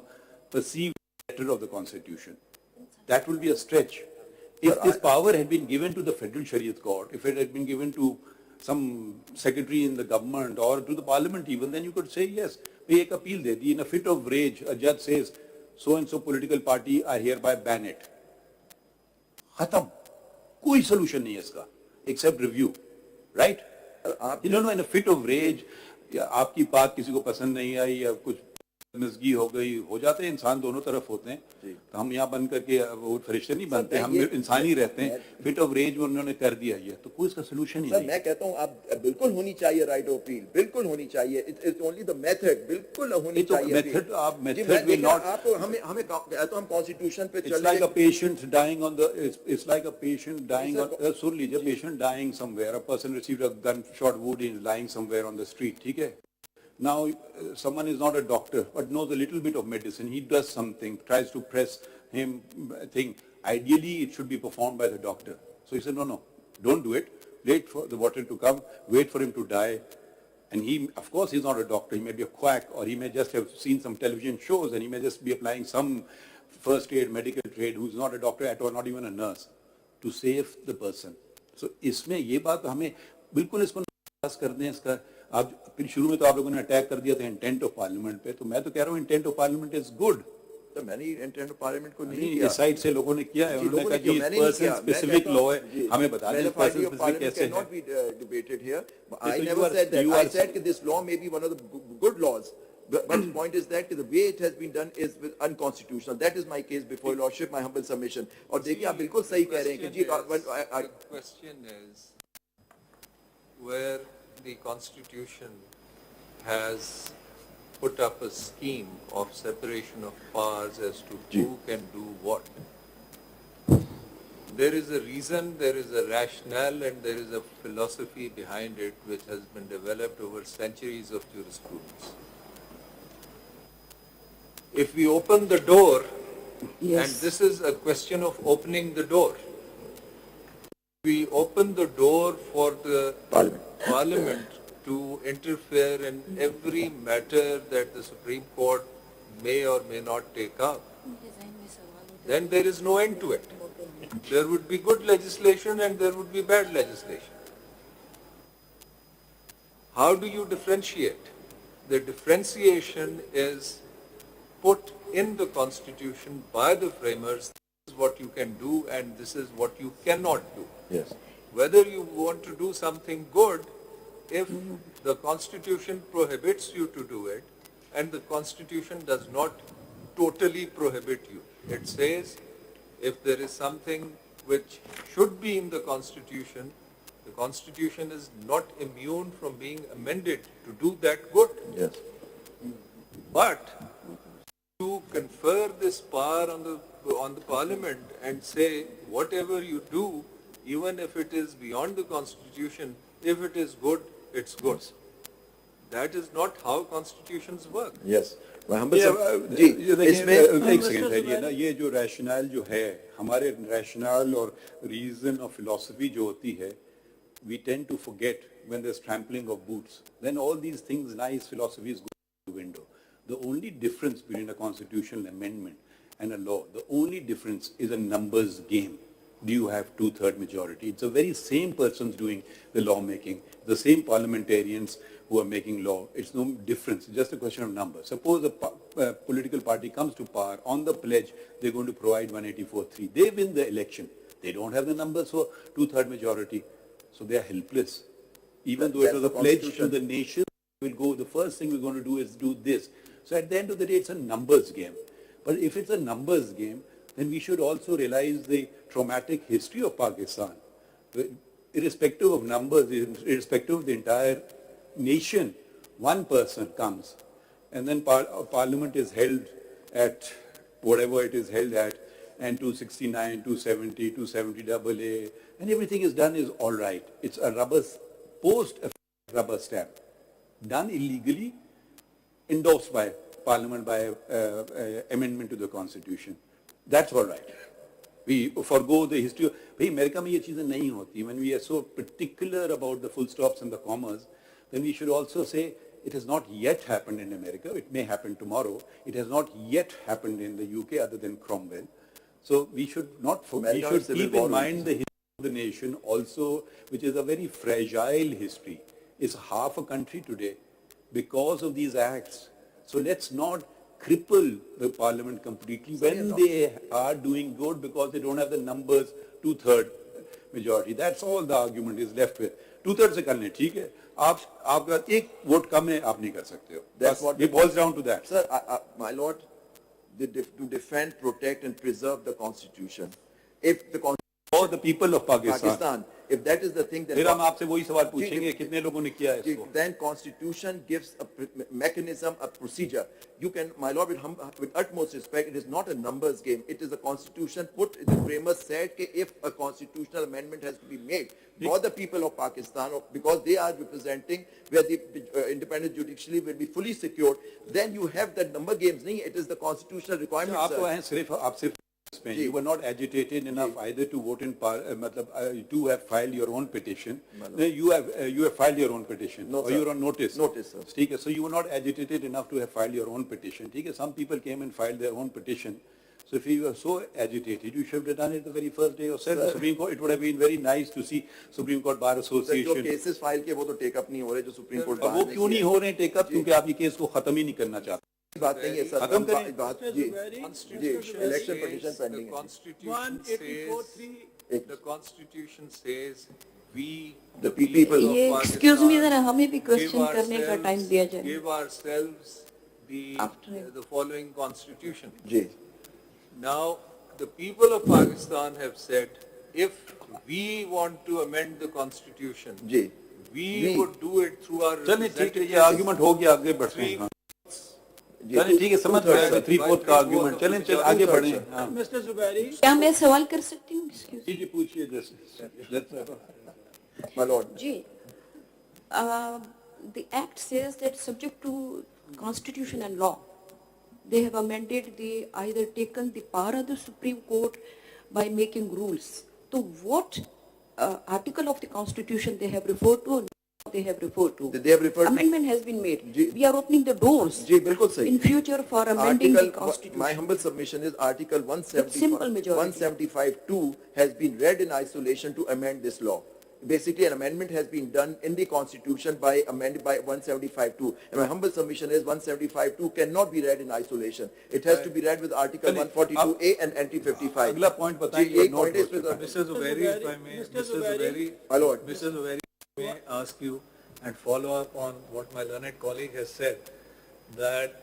perceived letter of the Constitution. That will be a stretch. If this power had been given to the Federal Shariat Court, if it had been given to some secretary in the government or to the parliament even, then you could say yes. We एक appeal they the, in a fit of rage, a judge says, so and so political party, I hereby ban it. खत्म, कोई solution नहीं है इसका, except review, right? You know, in a fit of rage, या आपकी बात किसी को पसंद नहीं आई या कुछ नजगी हो गई, हो जाते हैं, इंसान दोनों तरफ होते हैं, तो हम यहाँ बन करके वो फरिश्ते नहीं बनते, हम इंसान ही रहते हैं, फिट ऑफ रेंज में उन्होंने कर दिया ये, तो कोई इसका सोल्यूशन ही सर नहीं। मैं कहता हूँ आप बिल्कुल होनी चाहिए राइट ऑफ अपील, बिल्कुल होनी चाहिए, इट्स ओनली द मेथड, बिल्कुल होनी चाहिए। मेथड आप जी, मेथड मैं विल नॉट, आप हमें तो हम कॉन्स्टिट्यूशन पे it's like a patient dying on the, it's like a patient dying on, सुन लीजिए, patient dying somewhere, a person received a gunshot wound, is lying somewhere on the street, ठीक है? Now, someone is not a doctor, but knows a little bit of medicine. He does something, tries to press him thing. Ideally, it should be performed by the doctor. So he said, no, don't do it. Wait for the water to come. Wait for him to die. And he, of course, he's not a doctor. He may be a quack, or he may just have seen some television shows, and he may just be applying some first aid, medical trade, who's not a doctor at all, not even a nurse, to save the person. So, इसमें ये बात हमें बिल्कुल इसको पास कर दें इसका। आप फिर शुरू में तो आप लोगों ने अटैक कर दिया था इंटेंट ऑफ पार्लियामेंट पे, तो मैं तो कह रहा हूँ intent of parliament is good. तो मैंने इंटेंट ऑफ पार्लियामेंट को नहीं नहीं, किया, इस साइड से लोगों ने किया है, उन्होंने कहा जी पर्सन स्पेसिफिक लॉ है, हमें बता दें पर्सन स्पेसिफिक कैसे है। cannot be debated here. I So never said that. I said that this law may be one of the good laws. But the point is that the way it has been done is unconstitutional. That is my case before your lordship, my humble submission. और देखिए आप बिल्कुल सही कह रहे हैं कि जी The question is where the Constitution has put up a scheme of separation of powers as to who can do what. There is a reason, there is a rationale, and there is a philosophy behind it which has been developed over centuries of jurisprudence. If we open the door, and this is a question of opening the door, we open the door for the Parliament to interfere in every matter that the Supreme Court may or may not take up, then there is no end to it. There would be good legislation and there would be bad legislation. How do you differentiate? The differentiation is put in the Constitution by the framers. This is what you can do and this is what you cannot do. Yes. Whether you want to do something good, if the Constitution prohibits you to do it, and the Constitution does not totally prohibit you. It says if there is something which should be in the Constitution is not immune from being amended to do that good. Yes. But to confer this power on the Parliament and say whatever you do, even if it is beyond the Constitution, if it is good, it's good. That is not how constitutions work. Yes. My humble जी इसमें एक second ठहरिए ना, ये जो rational जो है हमारे rational और reason और फिलॉसफी जो होती है, we tend to forget when there's trampling of boots. Then all these things, nice philosophies go out the window. The only difference between a constitutional amendment and a law, the only difference is a numbers game. Do you have 2/3 majority? It's the very same persons doing the lawmaking, the same parliamentarians who are making law. It's no difference. It's just a question of numbers. Suppose a political party comes to power on the pledge, they're going to provide 184(3). They win the election. They don't have the numbers for 2/3 majority. So they are helpless. Even though it was a pledge to the nation, we'll go, the first thing we're going to do is do this. So at the end of the day, it's a numbers game. But if it's a numbers game, then we should also realize the traumatic history of Pakistan. Irrespective of numbers, irrespective of the entire nation, one person comes and then parliament is held at whatever it is held at, and 269, 270, 270 AA, and everything is done is all right. It's a post-rubber stamp, done illegally, endorsed by Parliament by amendment to the Constitution. That's all right. We forgo the history. Bhai, America mein ye cheezein nahi hoti. When we are so particular about the full stops and the commas, then we should also say it has not yet happened in America. It may happen tomorrow. It has not yet happened in the UK other than Cromwell. So we should not we should keep in mind the history of the nation also, which is a very fragile history. It's half a country today because of these acts. So let's not cripple the Parliament completely when they are doing good because they don't have the numbers, 2/3 majority. That's all the argument is left with. 2/3 से करने ठीक है. आपका एक vote कम है, आप नहीं कर सकते हो. That's what it boils down to that. Sir, my lord, to defend, protect and preserve the constitution. If the For the people of Pakistan. if that is the thing, then फिर हम आपसे वही सवाल पूछेंगे कितने लोगों ने किया है इसको. then constitution gives a mechanism, a procedure. You can, my lord, with utmost respect, it is not a numbers game. It is a constitution put, the framers said that if a constitutional amendment has to be made for the people of Pakistan, because they are representing where the independent judiciary will be fully secured, then you have the number games. It is the constitutional requirement. You were not agitated enough either to vote in to have filed your own petition. You have filed your own petition. No, or you were on notice. Notice, sir. So you were not agitated enough to have filed your own petition. Some people came and filed their own petition. So if you were so agitated, you should have done it the very first day yourself. The Supreme Court, it would have been very nice to see Supreme Court Bar Association. जो cases file के वो तो take up नहीं हो रहे जो Supreme Court वो क्यों नहीं हो रहे take up? क्योंकि आप ये केस को खत्म ही नहीं करना चाहते. बात नहीं है सर. खत्म करें. Election petition pending. The Constitution says we the people of ये Pakistan excuse me जरा हमें भी क्वेश्चन give करने का ourselves- टाइम दिया जाए. give ourselves the following Constitution. Ji. Now, the people of Pakistan have said, if we want to amend the Constitution, ji. we would do it through our चलिए ठीक है, ये representatives. Argument हो गया, आगे बढ़ते हैं. चलिए ठीक है, समझ गए 3/4 का आर्गुमेंट. चलें आगे बढ़े. Mr. Zubairi, क्या मैं सवाल कर सकती हूँ? Excuse me. जी पूछिए जैसे. My lord. Ji, the act says that subject to constitution and law, they have amended, they either taken the power of the Supreme Court by making rules. So what article of the constitution they have referred to, or they have referred to? They have referred to- Amendment has been made. Ji. We are opening the doors जी बिल्कुल सही. in future for amending the Article, constitution. my humble submission is Article simple majority. 175(2) has been read in isolation to amend this law. Basically, an amendment has been done in the Constitution by amended by 175(2). And my humble submission is 175(2) cannot be read in isolation. It has to be read with Article 142A and Anti-55. अगला point बताइए. जी, एक Note point is हो चुका है. Mr. Zubairi, if I may, Mr. Mr. Zubairi. Zubairi, My lord. Mr. Zubairi, may I ask you and follow up on what my learned colleague has said, that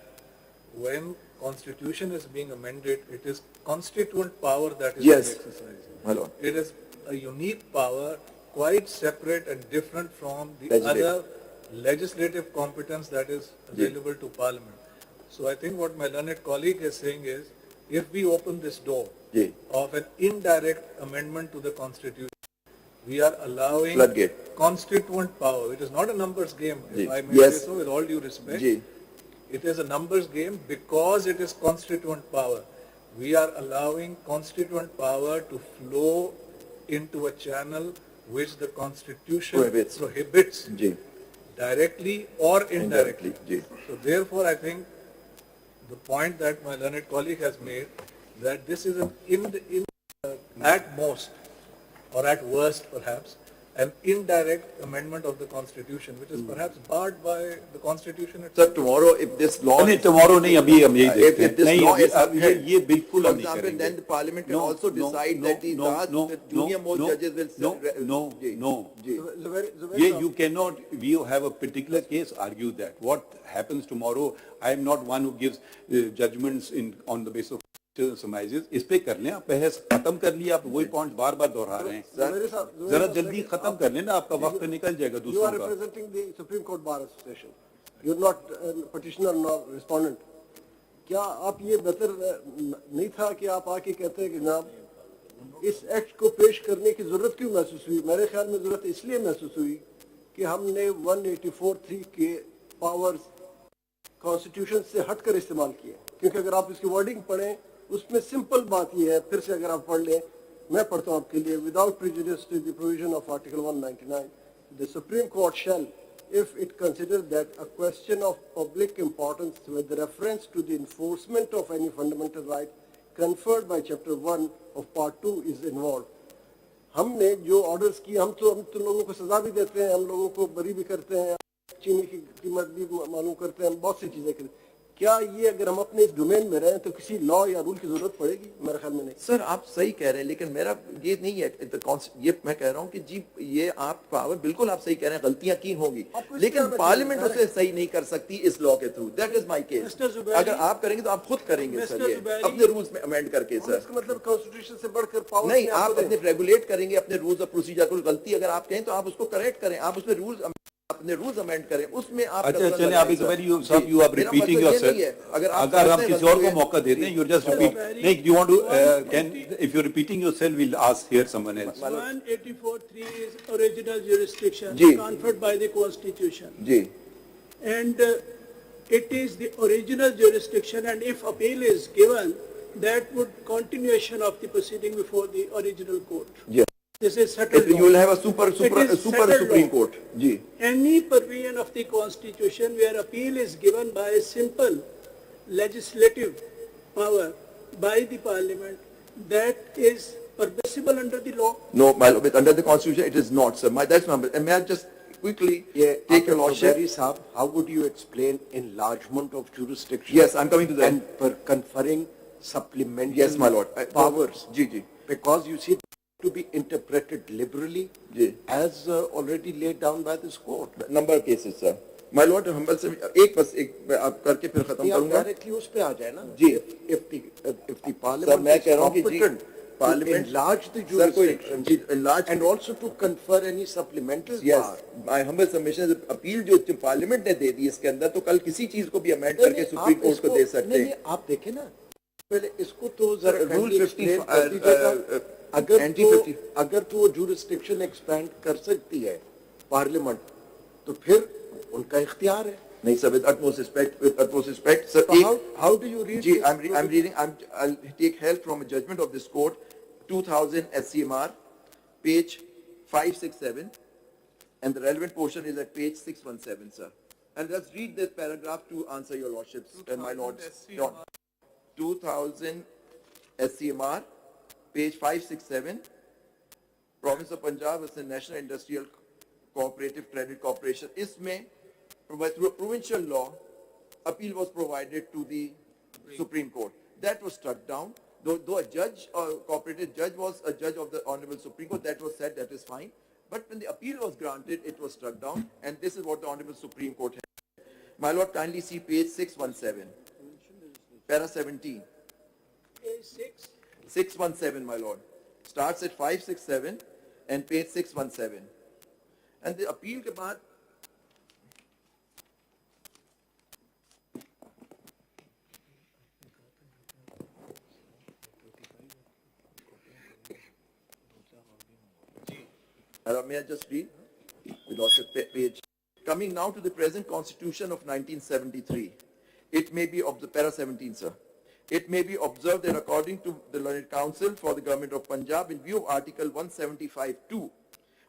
when Constitution is being amended, it is constituent power that is Yes. being exercised. My lord. It is a unique power, quite separate and different from the Legislative. other legislative competence that is available to Parliament. So I think what my learned colleague is saying is, if we open this door ji. of an indirect amendment to the Constitution, we are allowing Floodgate. constituent power. It is not a numbers game, if ji. I may Yes. say so with all due respect. Ji. It is a numbers game because it is constituent power. We are allowing constituent power to flow into a channel which the Constitution prohibits ji. directly or indirectly. Ji. So therefore, I think the point that my learned colleague has made, that this is at most, or at worst perhaps, an indirect amendment of the Constitution, which is perhaps barred by the Constitution itself. Sir, tomorrow if this law नहीं tomorrow नहीं अभी हम यही देखते हैं. if this नहीं law is अब upheld, ये बिल्कुल for हम नहीं example, करेंगे. then the Parliament can No, also no, decide no, that the no, last no, the junior most no, judges will ji. no. Ji. Yeah, you cannot, we have a particular case, argue that. What happens tomorrow, I am not one who gives judgments on the basis of surmises. इस पे कर लें, आप बहस खत्म कर लिया, आप वही पॉइंट बार बार दोहरा रहे हैं. जरा जल्दी खत्म कर लेना, आपका वक्त निकल जाएगा You दूसरों are का. representing the Supreme Court Bar Association. You are not a petitioner nor respondent. क्या आप ये बेहतर नहीं था कि आप आके कहते हैं कि जनाब इस एक्ट को पेश करने की जरूरत क्यों महसूस हुई? मेरे ख्याल में जरूरत इसलिए महसूस हुई कि हमने 184(3) के पावर्स कॉन्स्टिट्यूशन से हटकर इस्तेमाल किए, क्योंकि अगर आप इसकी वर्डिंग पढ़ें उसमें सिंपल बात यह है, फिर से अगर आप पढ़ लें, मैं पढ़ता हूं आपके लिए, without prejudice to the provision of article 199, the Supreme Court shall, if it considers that a question of public importance with reference to the enforcement of any fundamental right conferred by chapter 1 of part 2 is involved. हमने जो orders किए, हम तो लोगों को सजा भी देते हैं, हम लोगों को बरी भी करते हैं, चीनी की कीमत भी मालूम करते हैं, बहुत सी चीजें करते हैं। क्या ये अगर हम अपने इस डोमेन में रहें तो किसी लॉ या रूल की जरूरत पड़ेगी? मेरे ख्याल में नहीं। सर आप सही कह रहे हैं, लेकिन मेरा ये नहीं है, ये मैं कह रहा हूँ कि जी ये आप पावर बिल्कुल आप सही कह रहे हैं, गलतियां की होंगी, लेकिन पार्लियामेंट उसे सही नहीं कर सकती इस लॉ के through. That is my case. अगर आप करेंगे तो आप खुद करेंगे सर, ये अपने रूल्स में अमेंड करके सर। इसका मतलब कॉन्स्टिट्यूशन से बढ़कर पावर नहीं, आप अपने रेगुलेट करेंगे अपने रूल्स और प्रोसीजर को। गलती अगर आप कहें तो आप उसको करेक्ट करें, आप उसमें रूल्स अपने रूल्स अमेंड करें, उसमें आप अच्छा चलिए, आप इस बार यू आर रिपीटिंग योरसेल्फ। अगर हम किसी और को मौका देते हैं, यू जस्ट रिपीट। नहीं, you want to can, if you are repeating yourself, will ask here someone else. 184(3) is original jurisdiction जी, conferred by the constitution, जी, and it is the original jurisdiction, and if appeal is given, that would continuation of the proceeding before the original court. जी। This is settled You will law. have a super settled Supreme law. Court. जी। Any provision of the constitution where appeal is given by a simple legislative power by the parliament, that is permissible under the law. No, my lord, under the constitution it is not, sir. That's my. And may I just quickly take your lordship? Saab, how would you explain enlargement of jurisdiction? Yes, I'm coming to that. And for conferring supplemental Yes, my lord. powers. जी, जी, Because you see, to be interpreted liberally जी, as already laid down by this court. number of cases, sir. My lord, humble से एक बस एक आप करके फिर खत्म करूँगा। Directly उस पे आ जाए ना। जी। If the parliament मैं is कह रहा हूँ कि जी, competent to parliament- enlarge the Sir, कोई- jurisdiction जी, enlarge- and also to confer any supplemental Yes, power. my humble submission is appeal जो पार्लियामेंट ने दे दी इसके अंदर, तो कल किसी चीज को भी अमेंड करके नहीं, सुप्रीम आप कोर्ट को इसको- दे सकते नहीं, हैं। आप देखें ना, पहले इसको तो जरा Rule kindly 50 explain कर दीजिएगा। अगर anti-50 अगर तो वो jurisdiction expand कर सकती है पार्लियामेंट, तो फिर उनका इख्तियार है। नहीं sir, with utmost respect, sir. So how do you read? जी, this? I'm reading. I'll take help from a judgment of this court, 2000 SCMR, page 567, and the relevant portion is at page 617, sir. And let's read this paragraph to answer your lordships and my lords. 2000 SCMR, page 567, Province of Punjab versus National Industrial Cooperative Credit Corporation. इसमें through a provincial law, appeal was provided to the Supreme Court. That was struck down. Though a judge or cooperative judge was a judge of the Honorable Supreme Court, that was said that is fine. But when the appeal was granted, it was struck down, and this is what the Honorable Supreme Court had. My Lord, kindly see page 617, para 17. Page 6. 617, my Lord. Starts at 567 and page 617. And the appeal के बाद may I just read? We lost a page. Coming now to the present Constitution of 1973. It may be of the para 17, sir. It may be observed that according to the Learned Counsel for the Government of Punjab, in view of Article 175(2)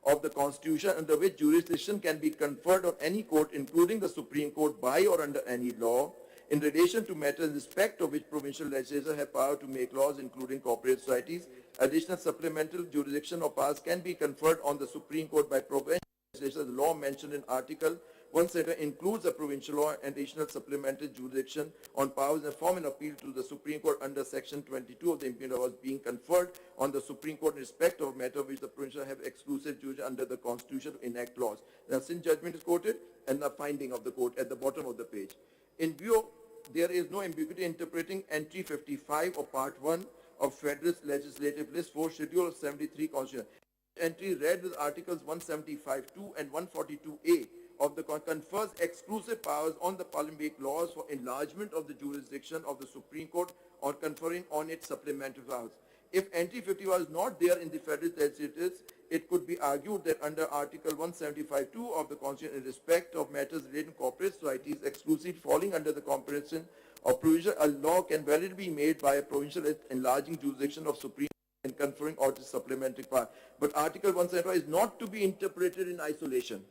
of the Constitution, under which jurisdiction can be conferred on any court, including the Supreme Court, by or under any law, in relation to matters in respect of which provincial legislatures have power to make laws, including cooperative societies, additional supplemental jurisdiction or powers can be conferred on the Supreme Court by provincial legislatures. The law mentioned in Article 170 includes a provincial law and additional supplemental jurisdiction on powers and form an appeal to the Supreme Court under Section 22 of the Imperial Laws being conferred on the Supreme Court in respect of a matter which the provincial have exclusive jurisdiction under the Constitution to enact laws. Now, since judgment is quoted and the finding of the court at the bottom of the page. In view of, there is no ambiguity interpreting entry 55 of Part 1 of Federalist Legislative List 4 Schedule of 73 Constitution. Entry read with Articles 175(2) and 142A of the confers exclusive powers on the parliament make laws for enlargement of the jurisdiction of the Supreme Court or conferring on it supplementary powers. If entry 50 was not there in the federal legislatures, it could be argued that under Article 175(2) of the Constitution, in respect of matters relating to corporate societies exclusively falling under the comprehension of provision, a law can validly be made by a provincial enlarging jurisdiction of Supreme Court and conferring on its supplementary power. But Article 175 is not to be interpreted in isolation.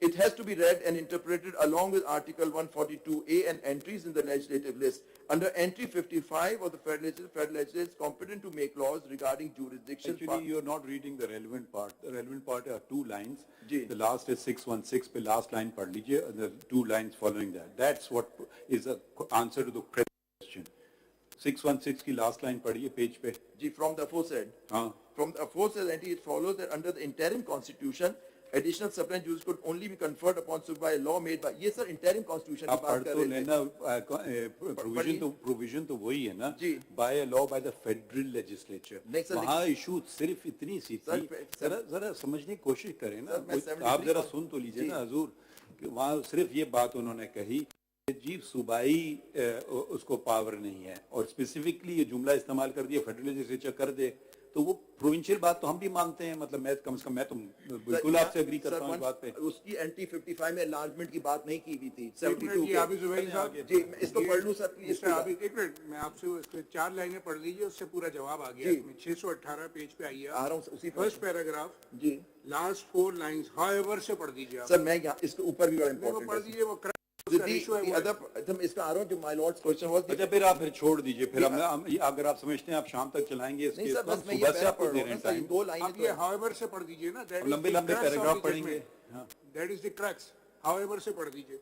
It has to be read and interpreted along with Article 142A and entries in the legislative list. Under entry 55 of the federal legislature is competent to make laws regarding jurisdiction. Actually, you are not reading the relevant part. The relevant part are two lines. Ji. The last is 616. The last line पढ़ लीजिए. And the two lines following that. That's what is the answer to the question. 616 की last line पढ़िए page पे. From the aforesaid. From the aforesaid entry, it follows that under the interim constitution, additional supplementary jurisdiction could only be conferred upon by a law made by. Yes, sir, interim constitution. आप पढ़ तो लेना provision तो वही है ना. जी. By a law by the federal legislature. नहीं sir, वहाँ issue सिर्फ इतनी सी थी. जरा समझने की कोशिश करें ना. आप जरा सुन तो लीजिए ना हजूर कि वहाँ सिर्फ ये बात उन्होंने कही जी सूबाई उसको पावर नहीं है और स्पेसिफिकली ये जुमला इस्तेमाल कर दिया फेडरल लेजिस्लेचर कर दे तो वो प्रोविंशियल बात तो हम भी मानते हैं मतलब मैं कम से कम मैं तो बिल्कुल आपसे एग्री करता हूँ इस बात पे उसकी एंटी 55 में एनलार्जमेंट की बात नहीं की हुई थी 72 जी मैं इसको पढ़ लूं सर प्लीज एक मिनट मैं आपसे उसके 4 लाइनें पढ़ लीजिए उससे पूरा जवाब आ गया इसमें 618 पेज पे आइए आ रहा हूं उसी फर्स्ट पैराग्राफ जी लास्ट 4 लाइंस हाउएवर से पढ़ दीजिए सर मैं यहाँ इसके ऊपर भी बड़ा इंपॉर्टेंट पढ़ दीजिए वो इसका आ रहा हूं जो माय लॉर्ड्स क्वेश्चन वाज अच्छा फिर आप फिर छोड़ दीजिए फिर हम अगर आप समझते हैं आप शाम तक चलाएंगे इसके नहीं सर बस मैं ये सुबह से आपको दे रहे हैं टाइम दो लाइनें आप ये हाउएवर से पढ़ दीजिए ना लंबे लंबे पैराग्राफ पढ़ेंगे that is the crux however से पढ़ दीजिए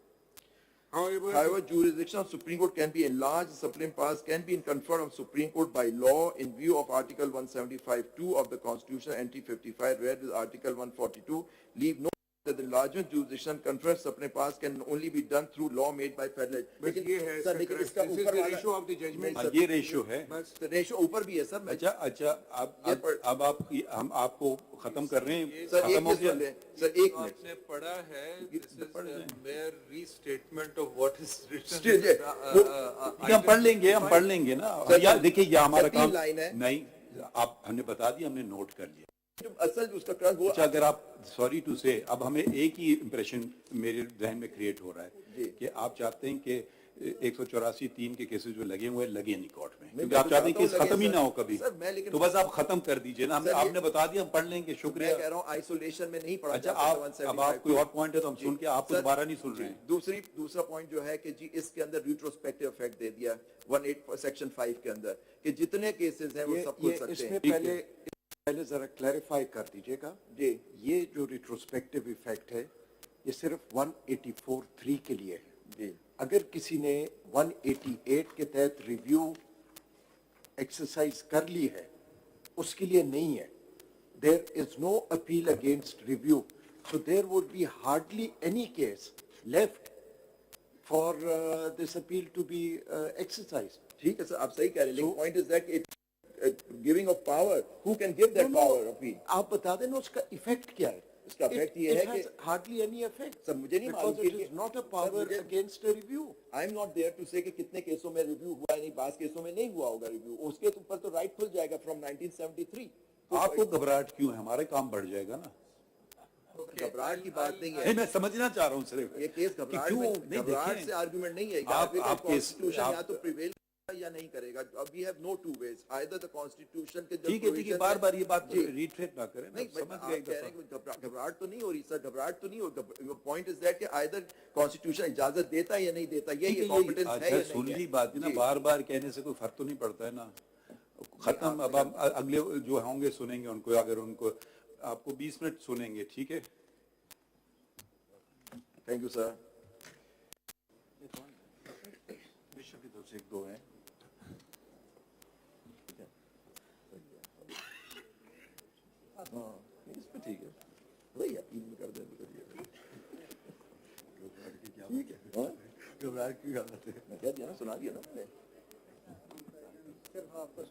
However, jurisdiction of Supreme Court can be enlarged. Supplementary powers can be conferred on Supreme Court by law in view of Article 175(2) of the Constitution, NT 55, read with Article 142. Leave no that the larger jurisdiction conferred supplementary powers can only be done through law made by federal. बस ये है sir लेकिन इसका ऊपर वाला ratio of the judgement ये ratio है बस रेशियो ऊपर भी है सर अच्छा अब आप हम आपको खत्म कर रहे हैं सर खत्म हो गया सर एक मिनट आपने पढ़ा है this is mere restatement of what is written हम पढ़ लेंगे ना यार देखिए ये हमारा काम लाइन है नहीं आप हमने बता दिया हमने नोट कर लिया असल उसका क्रम वो अच्छा अगर आप सॉरी टू से अब हमें एक ही इंप्रेशन मेरे जहन में क्रिएट हो रहा है कि आप चाहते हैं कि 184(3) के केसेस जो लगे हुए लगे नहीं कोर्ट में क्योंकि आप चाहते हैं कि खत्म ही ना हो कभी तो बस आप खत्म कर दीजिए ना हमने आपने बता दिया हम पढ़ लेंगे शुक्रिया मैं कह रहा हूँ आइसोलेशन में नहीं पढ़ा अच्छा आप अब आप कोई और पॉइंट है तो हम सुन के आप दोबारा नहीं सुन रहे हैं दूसरा पॉइंट जो है कि जी इसके अंदर रिट्रोस्पेक्टिव इफेक्ट दे दिया 18 सेक्शन 5 के अंदर कि जितने केसेस हैं वो सब खुल सकते हैं पहले जरा क्लैरिफाई कर दीजिएगा जी ये जो रिट्रोस्पेक्टिव इफेक्ट है ये सिर्फ 184(3) के लिए है जी अगर किसी ने 188 के तहत रिव्यू एक्सरसाइज कर ली है उसके लिए नहीं है there is no appeal against review so there would be hardly any case left for this appeal to be exercise ठीक है सर आप सही कह रहे हैं लेकिन point is that giving of power who can give that power appeal आप बता देना उसका इफेक्ट क्या है इसका इफेक्ट ये है कि hardly any effect सर मुझे नहीं मालूम because it is not a power against a review I am not there to say कि कितने केसों में रिव्यू हुआ है नहीं बास केसों में नहीं हुआ होगा रिव्यू उसके ऊपर तो राइट खुल जाएगा फ्रॉम 1973 आपको घबराहट क्यों है हमारे काम बढ़ जाएगा ना घबराहट की बात नहीं है मैं समझना चाह रहा हूँ सिर्फ ये केस घबराहट से आर्गुमेंट नहीं है आप कॉन्स्टिट्यूशन या तो प्रिवेल या नहीं करेगा we have no to ways either the constitution के ठीक है बार-बार ये बात रिट्रेट ना करें नहीं समझ गए कह रहे हैं घबराहट तो नहीं हो रही सर घबराहट तो नहीं हो पॉइंट इज दैट कि आइदर कॉन्स्टिट्यूशन इजाजत देता है या नहीं देता ये कॉम्पिटेंस है या सुन ली बात ना बार-बार कहने से कोई फर्क तो नहीं पड़ता है ना खत्म अब हम अगले जो होंगे सुनेंगे उनको अगर उनको आपको 20 मिनट सुनेंगे ठीक है थैंक यू सर विश्व की तरफ से 1-2 हैं हाँ इसमें ठीक है वही अपील में कर दे ठीक है घबराहट की हालत है क्या दिया ना सुना दिया ना मैंने सिर्फ आपको